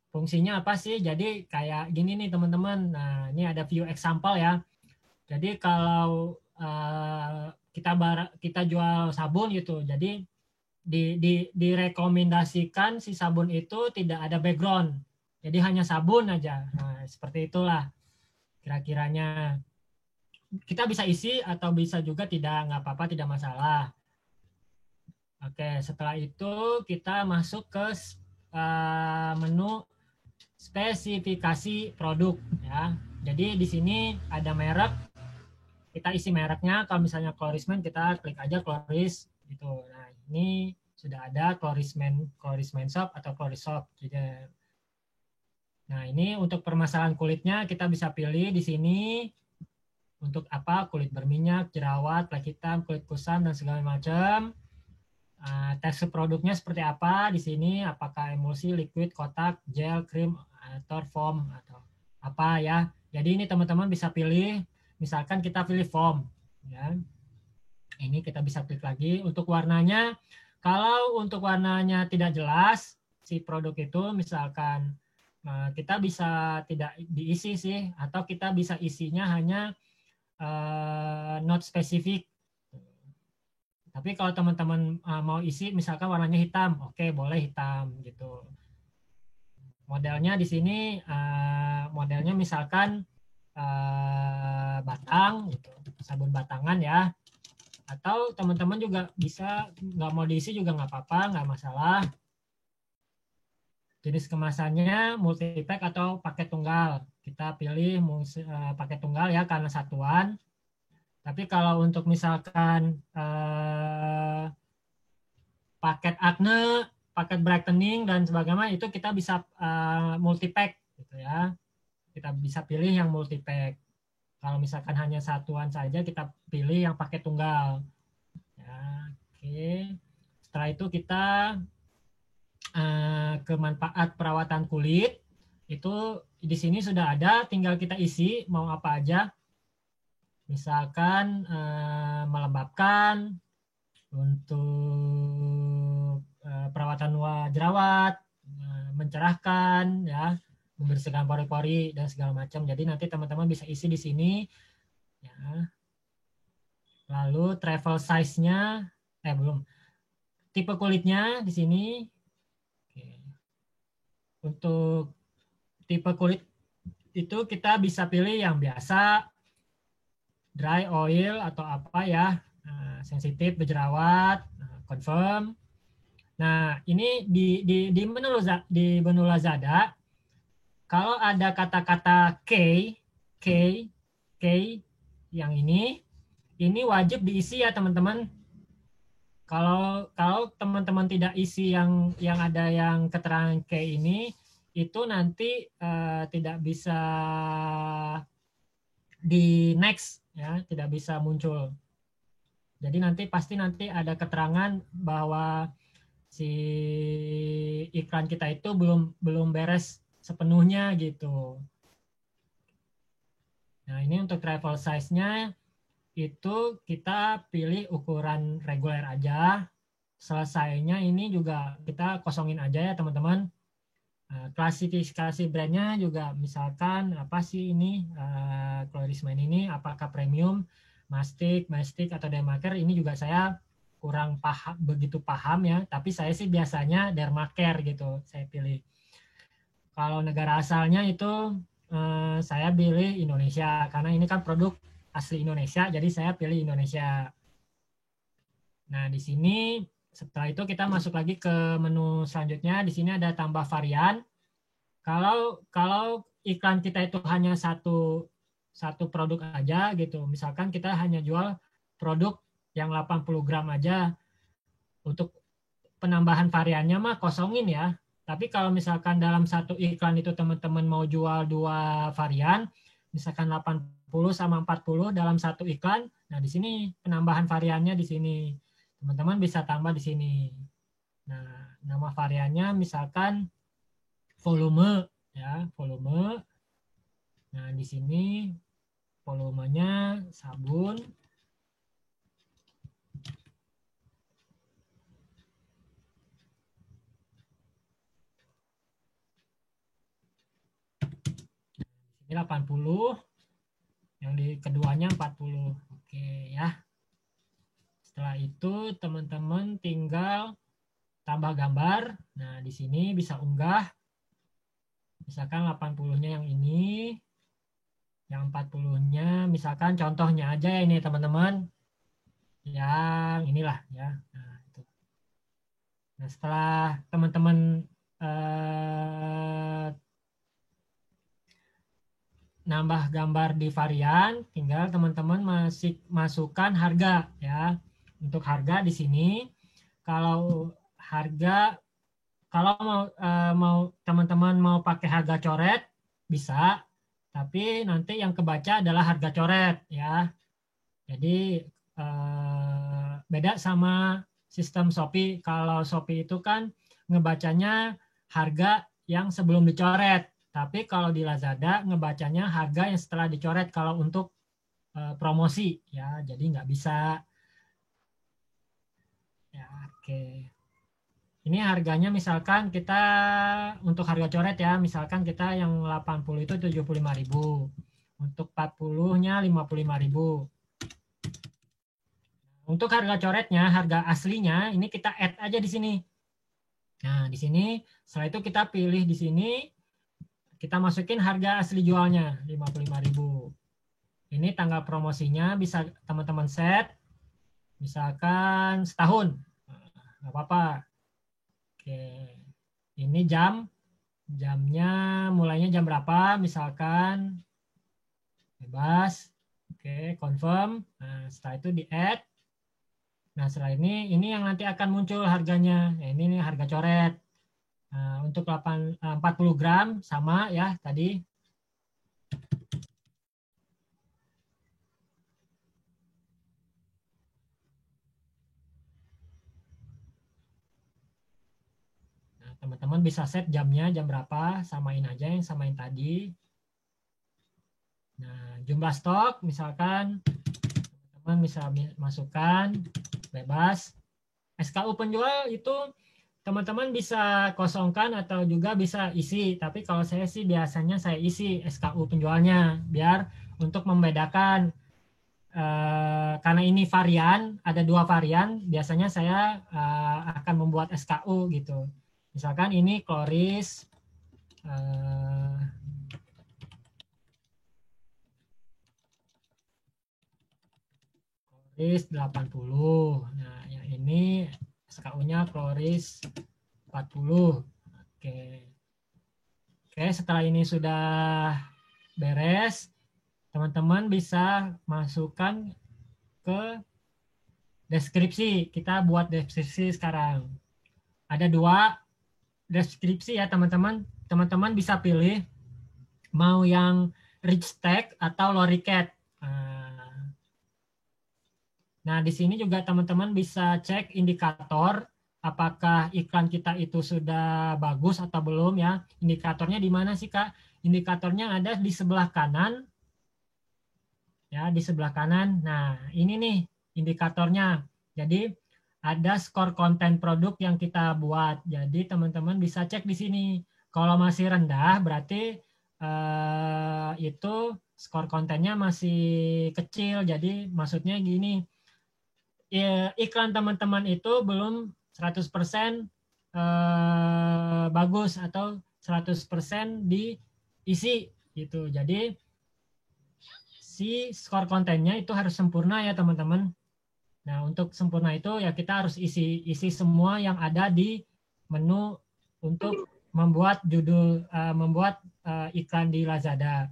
Fungsinya apa sih? Jadi kayak gini nih teman-teman. Nah ini ada view example ya. Jadi kalau kita jual sabun gitu, jadi direkomendasikan si sabun itu tidak ada background. Jadi hanya sabun aja. Nah seperti itulah kira-kiranya. Kita bisa isi atau bisa juga tidak, nggak apa-apa, tidak masalah. Oke, setelah itu kita masuk ke menu spesifikasi produk ya. Jadi di sini ada merek, kita isi mereknya. Kalau misalnya Clorisman kita klik aja Cloris gitu. Nah ini sudah ada Clorisman soap atau Cloris soap gitu. Nah ini untuk permasalahan kulitnya kita bisa pilih di sini untuk apa, kulit berminyak, jerawat, flek hitam, kulit kusam dan segala macam. Tekstur produknya seperti apa di sini, apakah emulsi, liquid, kotak, gel, krim, atau foam atau apa ya. Jadi ini teman-teman bisa pilih, misalkan kita pilih foam ya. Ini kita bisa klik lagi untuk warnanya. Kalau untuk warnanya tidak jelas si produk itu, misalkan kita bisa tidak diisi sih, atau kita bisa isinya hanya not specific. Tapi kalau teman-teman mau isi misalkan warnanya hitam, oke, boleh hitam gitu. Modelnya di sini modelnya misalkan batang gitu, sabun batangan ya. Atau teman-teman juga bisa nggak mau diisi juga nggak apa-apa, nggak masalah. jenis kemasannya multi-pack atau paket tunggal. Kita pilih paket tunggal ya karena satuan. Tapi kalau untuk misalkan paket acne, paket brightening dan sebagainya itu kita bisa multi-pack gitu ya. Kita bisa pilih yang multi-pack. Kalau misalkan hanya satuan saja kita pilih yang paket tunggal. Ya, oke. Setelah itu kita ke manfaat perawatan kulit itu di sini sudah ada, tinggal kita isi mau apa aja. Misalkan melembabkan, untuk perawatan jerawat, mencerahkan, ya, membersihkan pori-pori dan segala macam. Jadi nanti teman-teman bisa isi di sini. Ya. Lalu travel size-nya, belum. Tipe kulitnya di sini. Untuk tipe kulit itu kita bisa pilih yang biasa, dry, oil, atau apa ya, sensitif, berjerawat, confirm. Nah, ini di menu Lazada, kalau ada kata-kata K yang ini wajib diisi ya teman-teman. Kalau teman-teman tidak isi yang ada yang keterangan K ini, itu nanti tidak bisa di next ya, tidak bisa muncul. Jadi pasti nanti ada keterangan bahwa si iklan kita itu belum beres sepenuhnya gitu. Nah, ini untuk travel size-nya itu kita pilih ukuran reguler aja. Selesainya ini juga kita kosongin aja ya teman-teman. Klasifikasi brandnya juga misalkan apa sih ini Chlorismine ini, apakah premium, mastic atau Dermacare, ini juga saya kurang begitu paham ya, tapi saya sih biasanya Dermacare gitu saya pilih. Kalau negara asalnya itu saya pilih Indonesia karena ini kan produk asli Indonesia, jadi saya pilih Indonesia. Nah, di sini setelah itu kita masuk lagi ke menu selanjutnya. Di sini ada tambah varian. Kalau iklan kita itu hanya satu produk aja gitu, misalkan kita hanya jual produk yang 80 gram aja, untuk penambahan variannya mah kosongin ya. Tapi kalau misalkan dalam satu iklan itu teman-teman mau jual 2 varian, misalkan 80 sama 40 dalam satu iklan, nah di sini penambahan variannya di sini. Teman-teman bisa tambah di sini. Nah, nama variannya misalkan volume ya, volume. Nah, di sini volumenya sabun. Ini 80. Yang di keduanya 40. Oke ya. Setelah itu teman-teman tinggal tambah gambar. Nah, di sini bisa unggah. Misalkan 80-nya yang ini. Yang 40-nya misalkan contohnya aja ya ini teman-teman. Yang inilah ya. Nah, itu. Nah, setelah teman-teman nambah gambar di varian, tinggal teman-teman masukkan harga ya. Untuk harga di sini, kalau mau teman-teman mau pakai harga coret bisa, tapi nanti yang kebaca adalah harga coret ya. Jadi beda sama sistem Shopee. Kalau Shopee itu kan ngebacanya harga yang sebelum dicoret. Tapi kalau di Lazada ngebacanya harga yang setelah dicoret kalau untuk promosi ya, jadi nggak bisa. Ya, oke. Ini harganya misalkan kita untuk harga coret ya, misalkan kita yang 80 itu 75.000. Untuk 40-nya 55.000. Untuk harga coretnya, harga aslinya ini kita add aja di sini. Nah, di sini setelah itu kita pilih di sini. Kita masukin harga asli jualnya 55.000. Ini tanggal promosinya bisa teman-teman set. Misalkan setahun. Nggak apa-apa. Oke. Ini jam Jamnya mulainya jam berapa misalkan, bebas. Oke, confirm. Nah, setelah itu di add. Nah, setelah ini yang nanti akan muncul harganya. Nah, ini nih harga coret. Nah, untuk 40 gram sama ya tadi. Nah, teman-teman bisa set jamnya jam berapa, samain aja yang samain tadi. Nah, jumlah stok misalkan teman-teman bisa masukkan bebas. SKU penjual itu teman-teman bisa kosongkan atau juga bisa isi. Tapi kalau saya sih biasanya saya isi SKU penjualnya biar untuk membedakan karena ini varian, ada 2 varian, biasanya saya akan membuat SKU gitu. Misalkan ini kloris kloris 80. Nah, yang ini SKU-nya kloris 40. Oke. Oke, setelah ini sudah beres, teman-teman bisa masukkan ke deskripsi. Kita buat deskripsi sekarang. Ada 2 deskripsi ya teman-teman. Teman-teman bisa pilih mau yang rich text atau loricat. Nah, di sini juga teman-teman bisa cek indikator apakah iklan kita itu sudah bagus atau belum ya. Indikatornya di mana sih, Kak? Indikatornya ada di sebelah kanan. Ya, di sebelah kanan. Nah, ini nih indikatornya. Jadi, ada skor konten produk yang kita buat. Jadi, teman-teman bisa cek di sini. Kalau masih rendah, berarti itu skor kontennya masih kecil. Jadi, maksudnya gini, iklan teman-teman itu belum 100% bagus atau 100% diisi gitu. Jadi si skor kontennya itu harus sempurna ya teman-teman. Nah, untuk sempurna itu ya kita harus isi semua yang ada di menu untuk membuat membuat iklan di Lazada.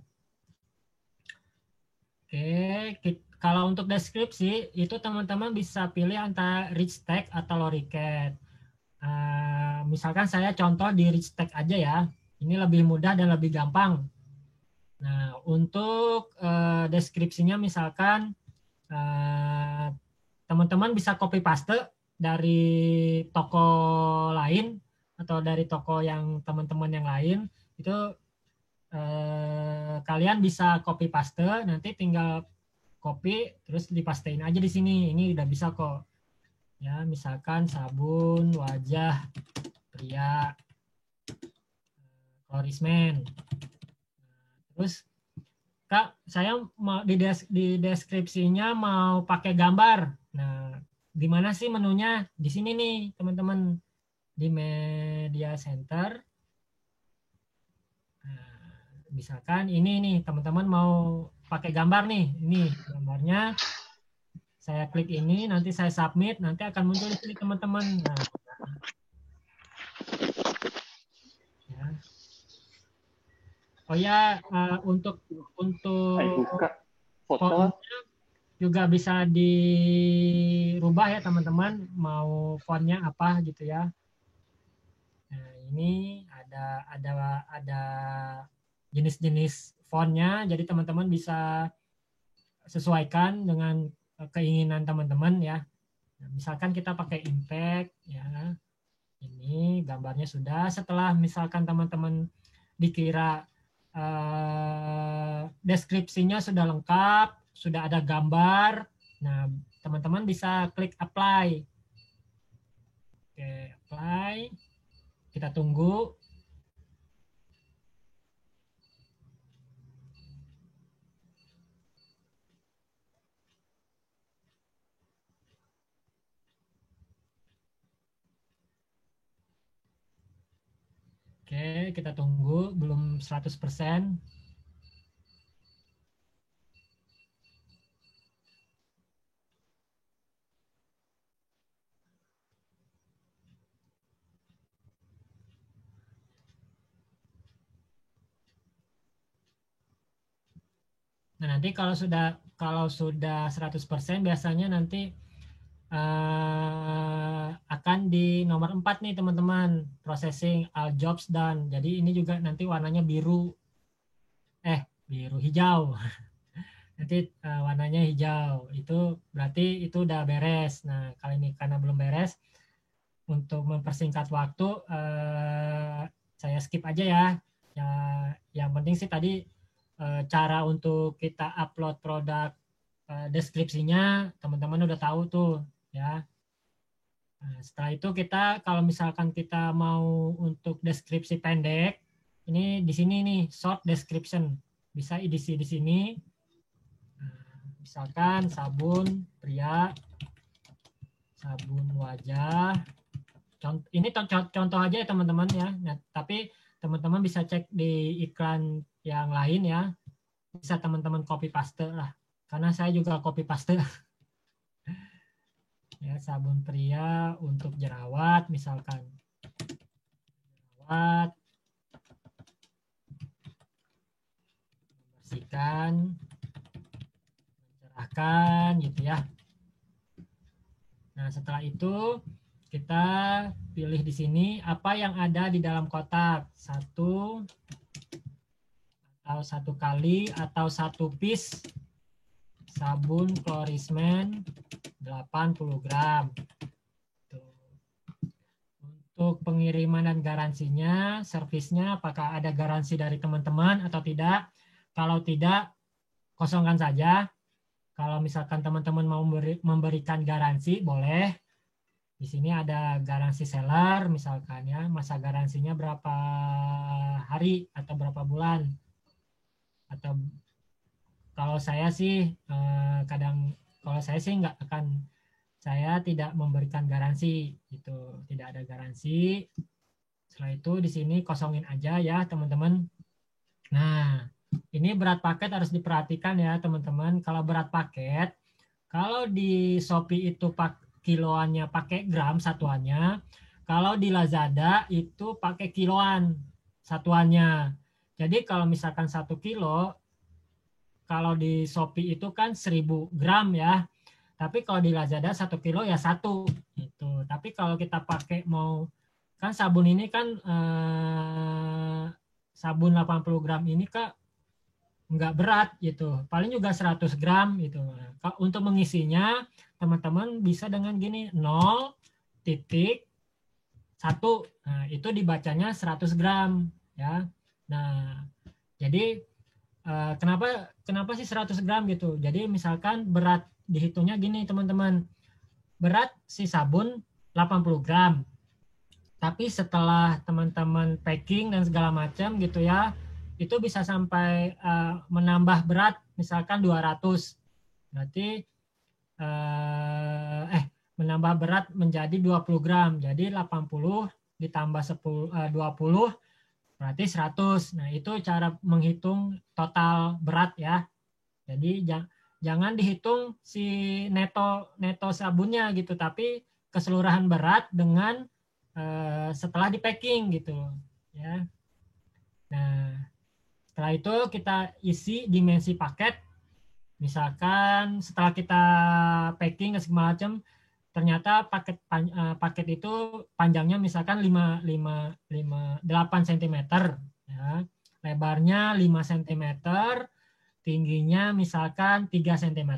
Oke, kalau untuk deskripsi itu teman-teman bisa pilih antara rich text atau loricat. Misalkan saya contoh di rich text aja ya. Ini lebih mudah dan lebih gampang. Nah, untuk deskripsinya misalkan teman-teman bisa copy paste dari toko lain atau dari toko yang teman-teman yang lain itu kalian bisa copy paste, nanti tinggal copy terus dipastein aja di sini. Ini udah bisa kok. Ya, misalkan sabun wajah pria Florisman. Terus Kak, saya mau di deskripsinya mau pakai gambar. Nah, di mana sih menunya? Di sini nih, teman-teman. Di media center. Misalkan ini nih teman-teman mau pakai gambar nih, ini gambarnya saya klik ini, nanti saya submit, nanti akan muncul di sini teman-teman. Nah, ya. Oh ya, untuk foto juga bisa dirubah ya teman-teman, mau fontnya apa gitu ya. Nah, ini ada jenis-jenis fontnya, jadi teman-teman bisa sesuaikan dengan keinginan teman-teman ya. Nah, misalkan kita pakai impact ya, ini gambarnya sudah. Setelah misalkan teman-teman dikira deskripsinya sudah lengkap, sudah ada gambar, nah teman-teman bisa klik apply. Oke, apply. Kita tunggu. Oke, kita tunggu, belum 100%. Nah, nanti kalau sudah 100% biasanya nanti akan di nomor 4 nih teman-teman, processing all jobs done. Jadi ini juga nanti warnanya biru hijau. Nanti warnanya hijau. Itu berarti itu udah beres. Nah, kali ini karena belum beres, untuk mempersingkat waktu saya skip aja ya. Yang penting sih tadi cara untuk kita upload produk deskripsinya teman-teman udah tahu tuh ya. Nah, setelah itu kita kalau misalkan kita mau untuk deskripsi pendek, ini di sini nih short description bisa diisi di sini. Misalkan sabun pria, sabun wajah. Ini contoh aja ya teman-teman ya. Nah, tapi teman-teman bisa cek di iklan yang lain ya. Bisa teman-teman copy paste lah. Karena saya juga copy paste. Ya, sabun pria untuk jerawat misalkan. Jerawat. Membersihkan. Mencerahkan gitu ya. Nah, setelah itu kita pilih di sini apa yang ada di dalam kotak. 1 atau 1 kali atau 1 piece sabun Klorismen 80 gram. Untuk pengiriman dan garansinya, servisnya apakah ada garansi dari teman-teman atau tidak. Kalau tidak, kosongkan saja. Kalau misalkan teman-teman mau memberikan garansi, boleh. Di sini ada garansi seller misalkan ya, masa garansinya berapa hari atau berapa bulan. Atau kalau saya sih saya tidak memberikan garansi gitu, tidak ada garansi. Setelah itu di sini kosongin aja ya teman-teman. Nah, ini berat paket harus diperhatikan ya teman-teman. Kalau berat paket, kalau di Shopee itu kiloannya pakai gram satuannya, kalau di Lazada itu pakai kiloan satuannya. Jadi kalau misalkan 1 kilo, kalau di Shopee itu kan 1000 gram ya. Tapi kalau di Lazada 1 kilo ya 1 gitu. Tapi kalau kita pakai kan sabun ini kan sabun 80 gram ini Kak nggak berat gitu. Paling juga 100 gram gitu. Nah, untuk mengisinya teman-teman bisa dengan gini 0,1. Nah, itu dibacanya 100 gram ya. Nah, jadi kenapa sih 100 gram gitu? Jadi misalkan berat dihitungnya gini teman-teman. Berat si sabun 80 gram. Tapi setelah teman-teman packing dan segala macam gitu ya, itu bisa sampai menambah berat misalkan 200. Berarti menambah berat menjadi 20 gram. Jadi 80 ditambah 20 berarti 100. Nah, itu cara menghitung total berat ya. Jadi jangan dihitung si neto sabunnya gitu, tapi keseluruhan berat dengan setelah di packing gitu ya. Nah, setelah itu kita isi dimensi paket. Misalkan setelah kita packing dan segala macam, ternyata paket itu panjangnya misalkan 8 cm ya. Lebarnya 5 cm, tingginya misalkan 3 cm.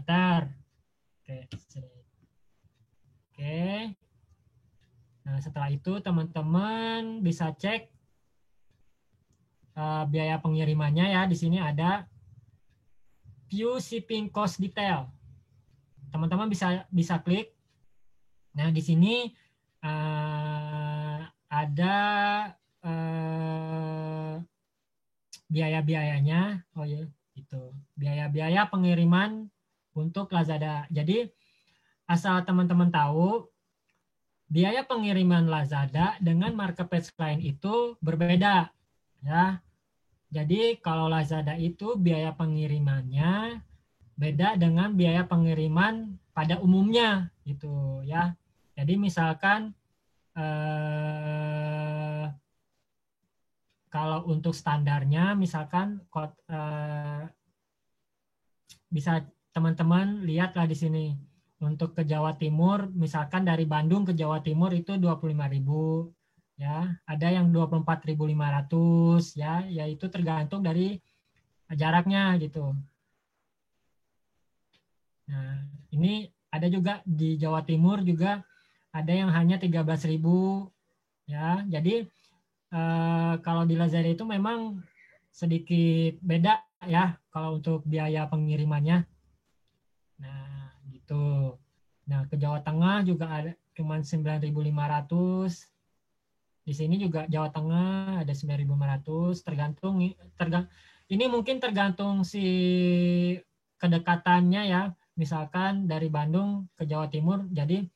Oke. Nah, setelah itu teman-teman bisa cek biaya pengirimannya ya. Di sini ada view shipping cost detail. Teman-teman bisa klik. Nah, di sini ada biaya-biayanya. Oh ya, itu. Biaya-biaya pengiriman untuk Lazada. Jadi asal teman-teman tahu, biaya pengiriman Lazada dengan marketplace lain itu berbeda ya. Jadi kalau Lazada itu biaya pengirimannya beda dengan biaya pengiriman pada umumnya gitu ya. Jadi misalkan kalau untuk standarnya misalkan bisa teman-teman lihatlah di sini. Untuk ke Jawa Timur, misalkan dari Bandung ke Jawa Timur itu 25.000 ya, ada yang 24.500 ya, yaitu tergantung dari jaraknya gitu. Nah, ini ada juga di Jawa Timur juga ada yang hanya 13.000 ya. Jadi kalau di Lazada itu memang sedikit beda ya kalau untuk biaya pengirimannya. Nah, gitu. Nah, ke Jawa Tengah juga ada cuma 9.500. Di sini juga Jawa Tengah ada 9.500, tergantung ini mungkin tergantung si kedekatannya ya. Misalkan dari Bandung ke Jawa Timur, jadi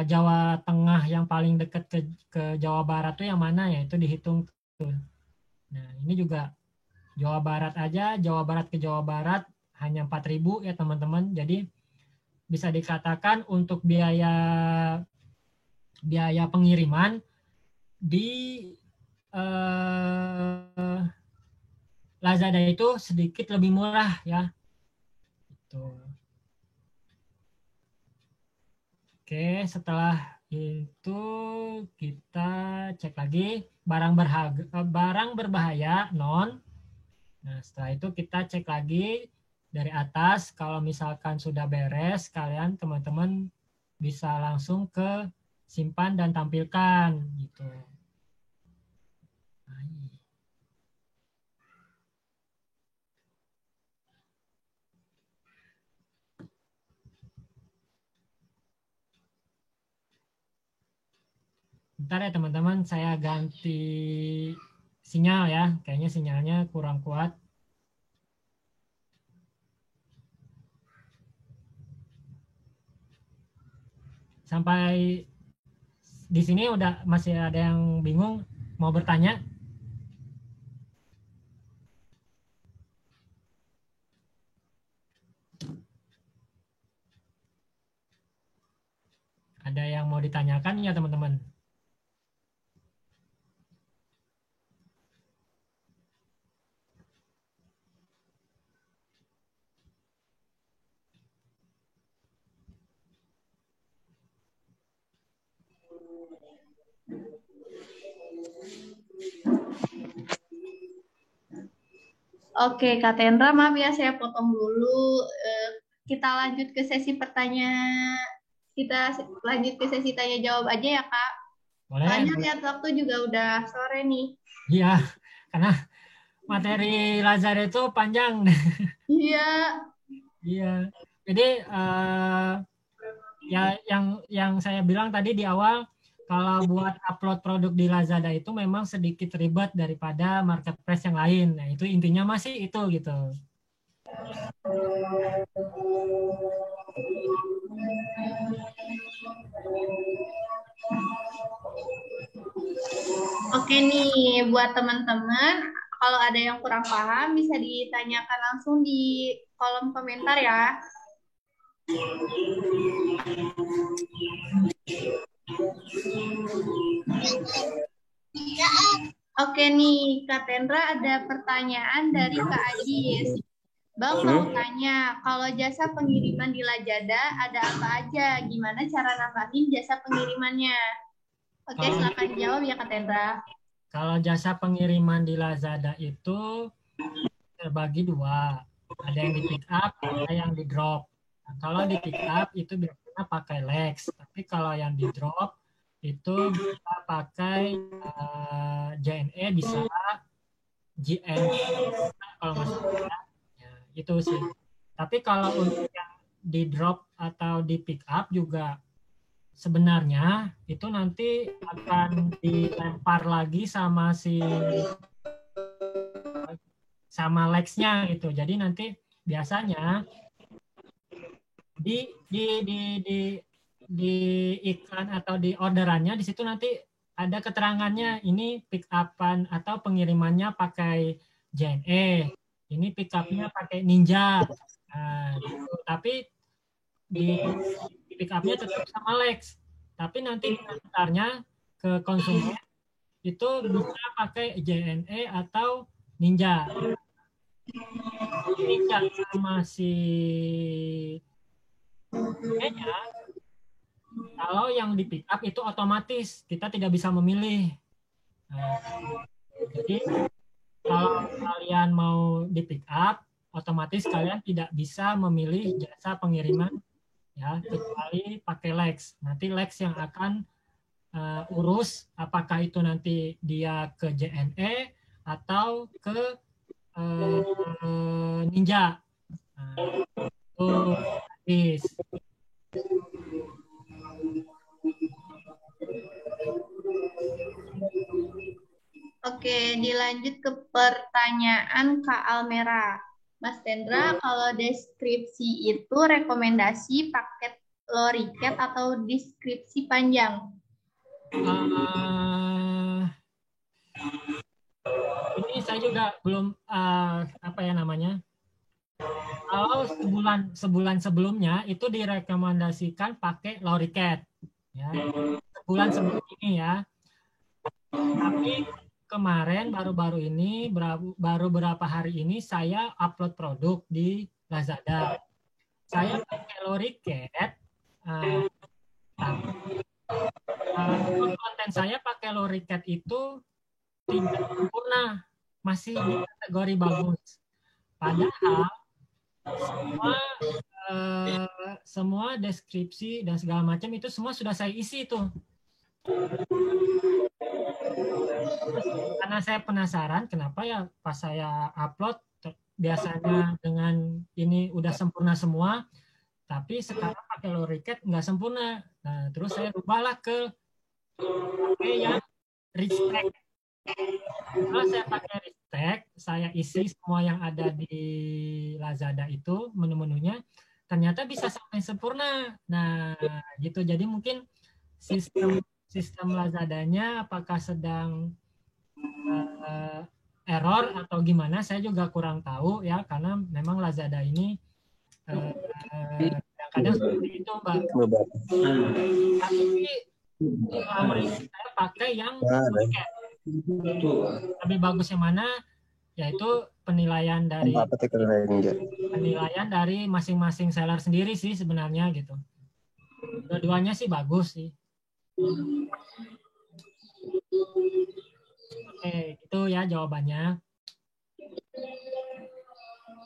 Jawa Tengah yang paling dekat ke Jawa Barat tuh yang mana ya, itu dihitung tuh. Nah, ini juga Jawa Barat aja, Jawa Barat ke Jawa Barat hanya 4.000 ya teman-teman. Jadi bisa dikatakan untuk biaya pengiriman di Lazada itu sedikit lebih murah ya. Gitu. Oke, setelah itu kita cek lagi barang berbahaya non. Nah, setelah itu kita cek lagi dari atas. Kalau misalkan sudah beres, kalian teman-teman bisa langsung ke simpan dan tampilkan gitu. Bentar ya teman-teman, saya ganti sinyal ya. Kayaknya sinyalnya kurang kuat. Sampai di sini udah masih ada yang bingung mau bertanya? Ada yang mau ditanyakan ya teman-teman?
Oke, Kak Tendra, maaf ya saya potong dulu. Kita lanjut ke sesi pertanyaan. Kita lanjut ke sesi tanya jawab aja ya, Kak.
Boleh.
Soalnya lihat waktu juga udah sore nih.
Iya, karena materi Lazada itu panjang.
Iya.
Iya. Jadi ya yang saya bilang tadi di awal, kalau buat upload produk di Lazada itu memang sedikit ribet daripada marketplace yang lain. Nah, itu intinya masih itu gitu.
Oke nih, buat teman-teman, kalau ada yang kurang paham bisa ditanyakan langsung di kolom komentar ya. Oke nih, Kak Tendra ada pertanyaan dari Kak Ajis. Bang mau tanya, kalau jasa pengiriman di Lazada ada apa aja? Gimana cara nambahin jasa pengirimannya? Oke, silakan dijawab ya Kak Tendra.
Kalau jasa pengiriman di Lazada itu terbagi dua. Ada yang di pick up, ada yang di drop. Nah, kalau di pick up itu biasanya pakai Lex. Tapi kalau yang di drop itu bisa pakai JNE, bisa GN kalau nggak salah. Ya, itu sih. Tapi kalau untuk yang di drop atau di pick up juga sebenarnya itu nanti akan dilempar lagi sama Lex-nya gitu. Jadi nanti biasanya di iklan atau di orderannya di situ nanti ada keterangannya, ini pick up-an atau pengirimannya pakai JNE, ini pick up-nya pakai Ninja. Nah, gitu. Tapi di pick up-nya tetap sama Lex, tapi nanti diantarnya ke konsumen itu bisa pakai JNE atau Ninja. tidak sama si nya, kalau yang di pick up itu otomatis kita tidak bisa memilih. Nah, jadi kalau kalian mau di pick up, otomatis kalian tidak bisa memilih jasa pengiriman ya, kecuali pakai Lex. Nanti Lex yang akan urus apakah itu nanti dia ke JNE atau ke Ninja. Tuh, habis.
Oke, dilanjut ke pertanyaan Kak Almera. Mas Tendra, kalau deskripsi itu rekomendasi paket loriket atau deskripsi panjang?
Ini saya juga belum apa ya namanya. Kalau sebulan sebelumnya itu direkomendasikan pakai loriket, ya. Sebulan sebelum ini ya. Tapi kemarin baru beberapa hari ini saya upload produk di Lazada. Saya pakai loriket. Konten saya pakai loriket itu tidak sempurna, masih di kategori bagus. Padahal semua deskripsi dan segala macam itu semua sudah saya isi itu. Karena saya penasaran kenapa ya pas saya upload biasanya dengan ini udah sempurna semua, tapi sekarang pakai loriket nggak sempurna. Nah, terus saya rubahlah ke yang rich tag. Kalau saya pakai rich tag, saya isi semua yang ada di Lazada itu menu-menunya, ternyata bisa sampai sempurna. Nah, gitu. Jadi mungkin sistem Lazadanya apakah sedang error atau gimana, saya juga kurang tahu ya, karena memang Lazada ini kadang seperti itu, Mbak. Tapi saya pakai yang lebih bagus yang mana, yaitu penilaian dari masing-masing seller sendiri sih sebenarnya gitu. Dua-duanya sih bagus sih. Oke, itu ya jawabannya.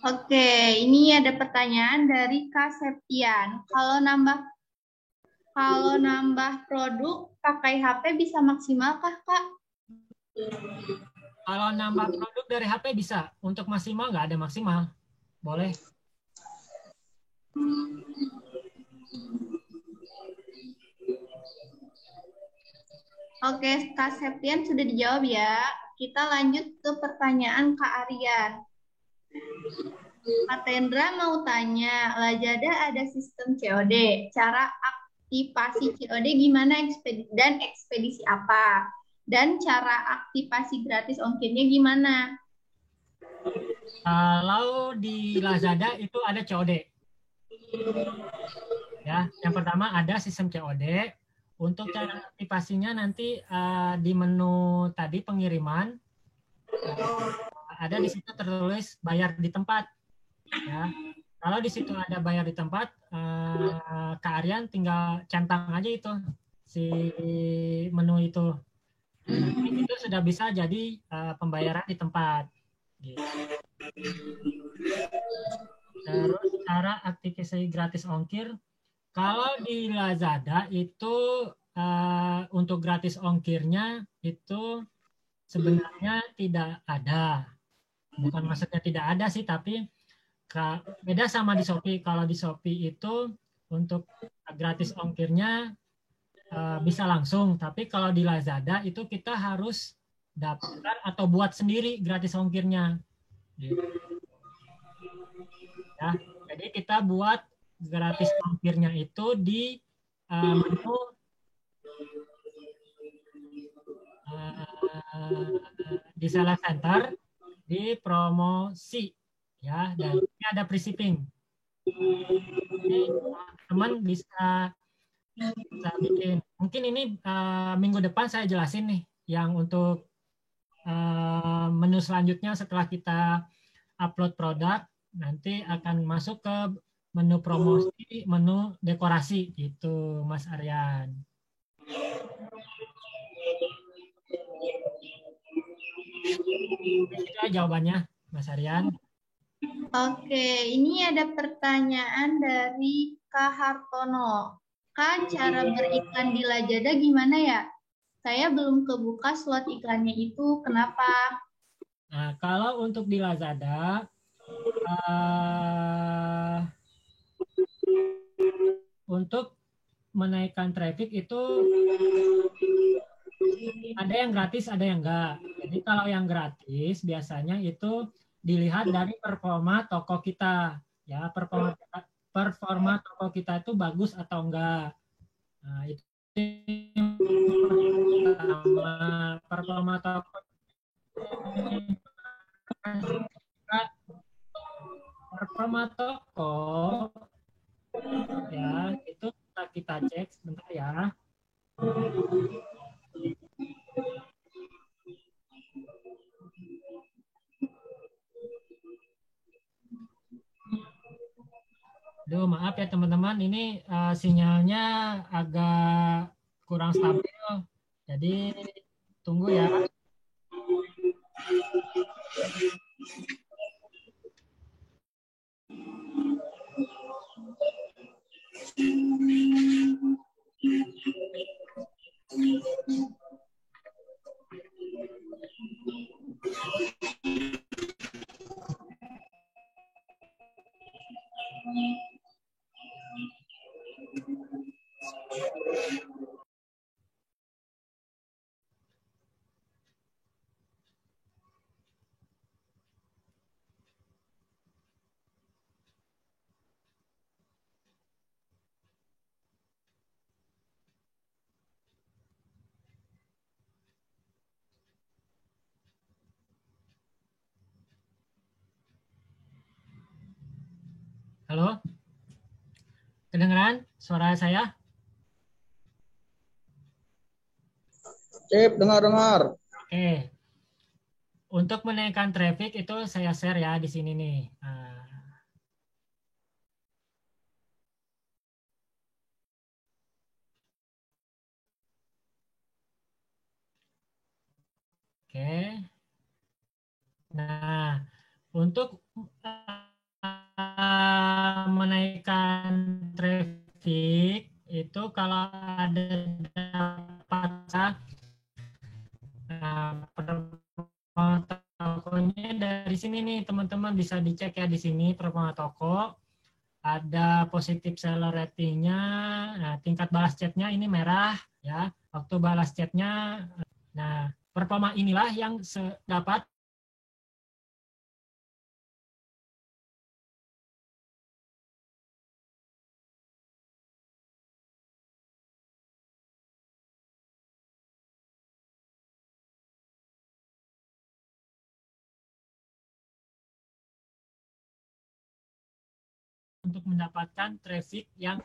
Oke, ini ada pertanyaan dari Kak Septian. Kalau nambah produk pakai HP bisa maksimalkah, Kak?
Kalau nambah produk dari HP bisa. Untuk maksimal nggak ada maksimal. Boleh.
Oke, Kak Septian sudah dijawab ya. Kita lanjut ke pertanyaan Kak Aryan. Pak Tendra mau tanya, Lazada ada sistem COD. Cara aktivasi COD gimana dan ekspedisi apa? Dan cara aktivasi gratis ongkirnya gimana?
Kalau di Lazada itu ada COD. Ya, yang pertama ada sistem COD. Untuk cara aktivasinya nanti di menu tadi pengiriman ada di situ tertulis bayar di tempat. Ya, kalau di situ ada bayar di tempat, Kak Aryan tinggal centang aja itu si menu itu. Itu sudah bisa jadi pembayaran di tempat. Gitu. Terus cara aktivasi gratis ongkir, kalau di Lazada itu untuk gratis ongkirnya itu sebenarnya tidak ada. Bukan maksudnya tidak ada sih, tapi beda sama di Shopee. Kalau di Shopee itu untuk gratis ongkirnya bisa langsung, tapi kalau di Lazada itu kita harus daftar atau buat sendiri gratis ongkirnya. Gitu. Ya, jadi kita buat gratis ongkirnya itu di menu di seller center di promosi ya, dan ini ada free shipping. Jadi teman-teman bisa bikin. Mungkin ini minggu depan saya jelasin nih yang untuk menu selanjutnya setelah kita upload produk, nanti akan masuk ke menu promosi, menu dekorasi gitu, Mas Aryan. Itu jawabannya, Mas Aryan.
Oke, ini ada pertanyaan dari Kak Hartono. Kak, cara beriklan di Lazada gimana ya? Saya belum kebuka slot iklannya itu, kenapa?
Nah, kalau untuk di Lazada, untuk menaikkan traffic itu ada yang gratis, ada yang enggak. Jadi kalau yang gratis biasanya itu dilihat dari performa toko kita, ya performa toko kita itu bagus atau enggak. Nah, itu performa toko ya itu kita cek sebentar ya. Duh, maaf ya teman-teman, ini sinyalnya agak kurang stabil. Jadi tunggu ya. Halo? Kedengeran suara saya?
Sip, dengar.
Oke. Untuk menaikkan traffic itu saya share ya di sini nih. Oke. Nah, untuk menaikkan traffic itu kalau ada dapat tokonya dari sini nih teman-teman, bisa dicek ya di sini performa toko, ada positive seller ratingnya, nah tingkat balas chatnya ini merah ya, waktu balas chatnya, nah performa inilah yang dapat untuk mendapatkan traffic yang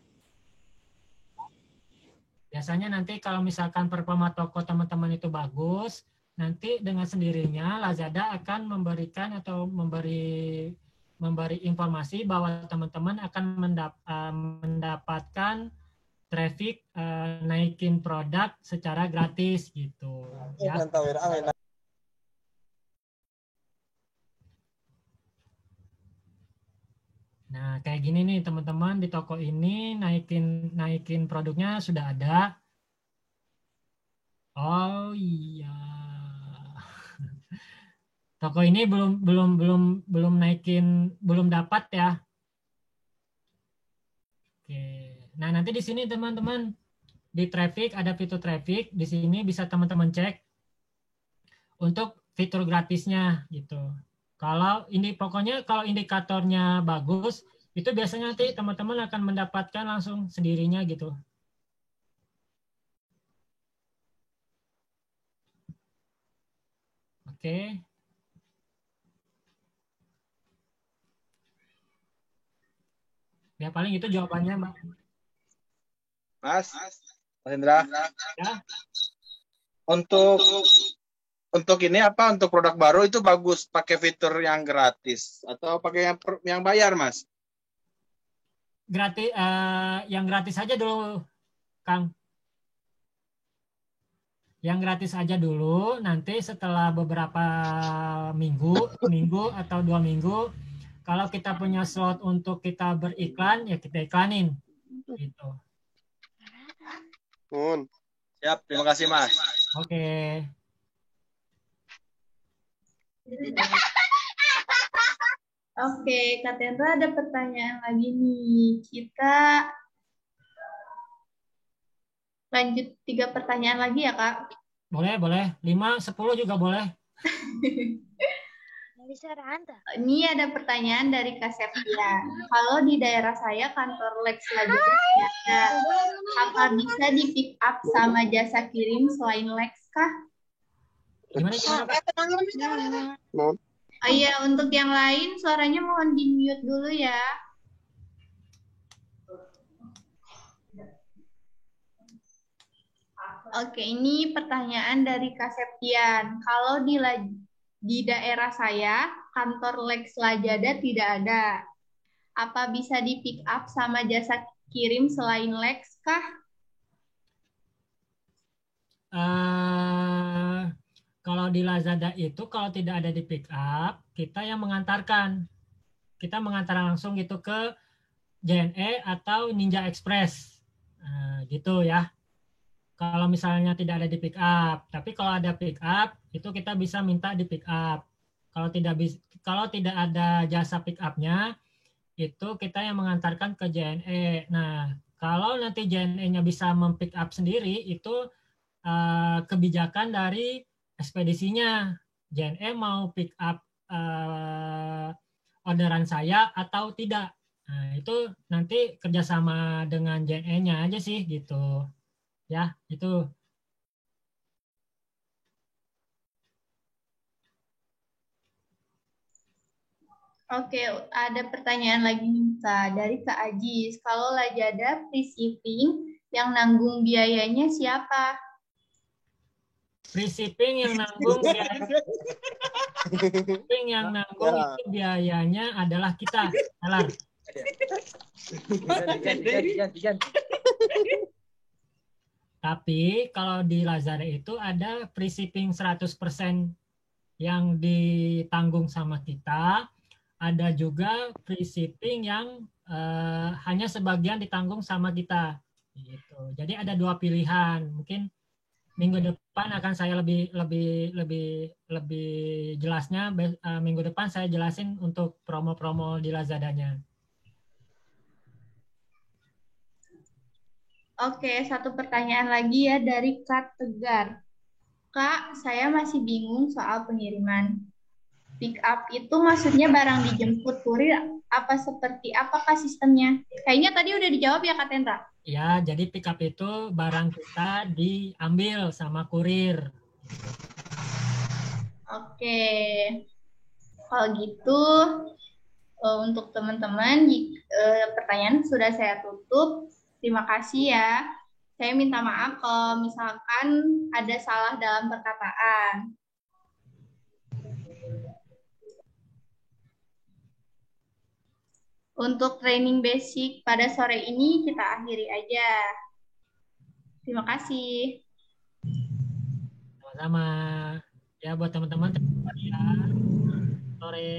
biasanya nanti kalau misalkan performa toko teman-teman itu bagus, nanti dengan sendirinya Lazada akan memberikan atau memberi informasi bahwa teman-teman akan mendapatkan traffic naikin produk secara gratis gitu ya. Nah, kayak gini nih teman-teman, di toko ini naikin produknya sudah ada. Oh iya. Toko ini belum naikin, belum dapat ya. Oke. Nah, nanti di sini teman-teman di traffic ada fitur traffic, di sini bisa teman-teman cek untuk fitur gratisnya gitu. Pokoknya kalau indikatornya bagus, itu biasanya nanti teman-teman akan mendapatkan langsung sendirinya gitu. Oke. Ya paling itu jawabannya, Mbak.
Mas Indra.
Ya.
Untuk untuk ini apa untuk produk baru itu bagus pakai fitur yang gratis atau pakai yang bayar, Mas?
Gratis, yang gratis aja dulu, Kang. Yang gratis aja dulu, nanti setelah beberapa minggu atau 2 minggu, kalau kita punya slot untuk kita beriklan, ya kita iklanin. Gitu.
Siap, terima kasih, Mas.
Oke.
Oke, Kak Tendra ada pertanyaan lagi nih. Kita lanjut 3 pertanyaan lagi ya, Kak?
Boleh. 5, 10 juga boleh.
Ini ada pertanyaan dari Kak Septian. Kalau di daerah saya kantor Lex Lajada ada, apa bisa di pick up sama jasa kirim selain Lex kah?
Gimana?
Oh iya, untuk yang lain suaranya mohon di mute dulu ya. Oke, ini pertanyaan dari Kak Septian. Kalau di daerah saya, kantor Lex Lajada tidak ada. Apa bisa di pick up sama jasa kirim selain Lex kah?
Kalau di Lazada itu kalau tidak ada di pick up, kita yang mengantarkan. Kita mengantar langsung gitu ke JNE atau Ninja Express. Gitu ya. Kalau misalnya tidak ada di pick up, tapi kalau ada pick up itu kita bisa minta di pick up. Kalau tidak ada jasa pick up-nya, itu kita yang mengantarkan ke JNE. Nah, kalau nanti JNE-nya bisa mempick up sendiri, itu kebijakan dari ekspedisinya. JNE mau pick up orderan saya atau tidak. Nah, itu nanti kerjasama dengan JNE-nya aja sih gitu. Ya, itu.
Oke, ada pertanyaan lagi nih Kak, dari Kak Ajis. Kalau Lazada free shipping, yang nanggung biayanya siapa?
Free shipping yang nanggung itu biayanya adalah kita, Alar. Tapi kalau di Lazada itu ada free shipping 100% yang ditanggung sama kita. Ada juga free shipping yang hanya sebagian ditanggung sama kita. Gitu. Jadi ada 2 pilihan. Mungkin minggu depan akan saya lebih jelasnya. Minggu depan saya jelasin untuk promo-promo di Lazadanya.
Oke, satu pertanyaan lagi ya dari Kak Tegar. Kak, saya masih bingung soal pengiriman. Pick up itu maksudnya barang dijemput kurir apa seperti apakah sistemnya? Kayaknya tadi udah dijawab ya Kak Tendra?
Ya, jadi pick up itu barang kita diambil sama kurir.
Oke, kalau gitu untuk teman-teman pertanyaan sudah saya tutup. Terima kasih ya. Saya minta maaf kalau misalkan ada salah dalam perkataan. Untuk training basic pada sore ini kita akhiri aja. Terima kasih.
Sama-sama. Ya buat teman-teman terima kasih ya. Sore.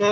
ke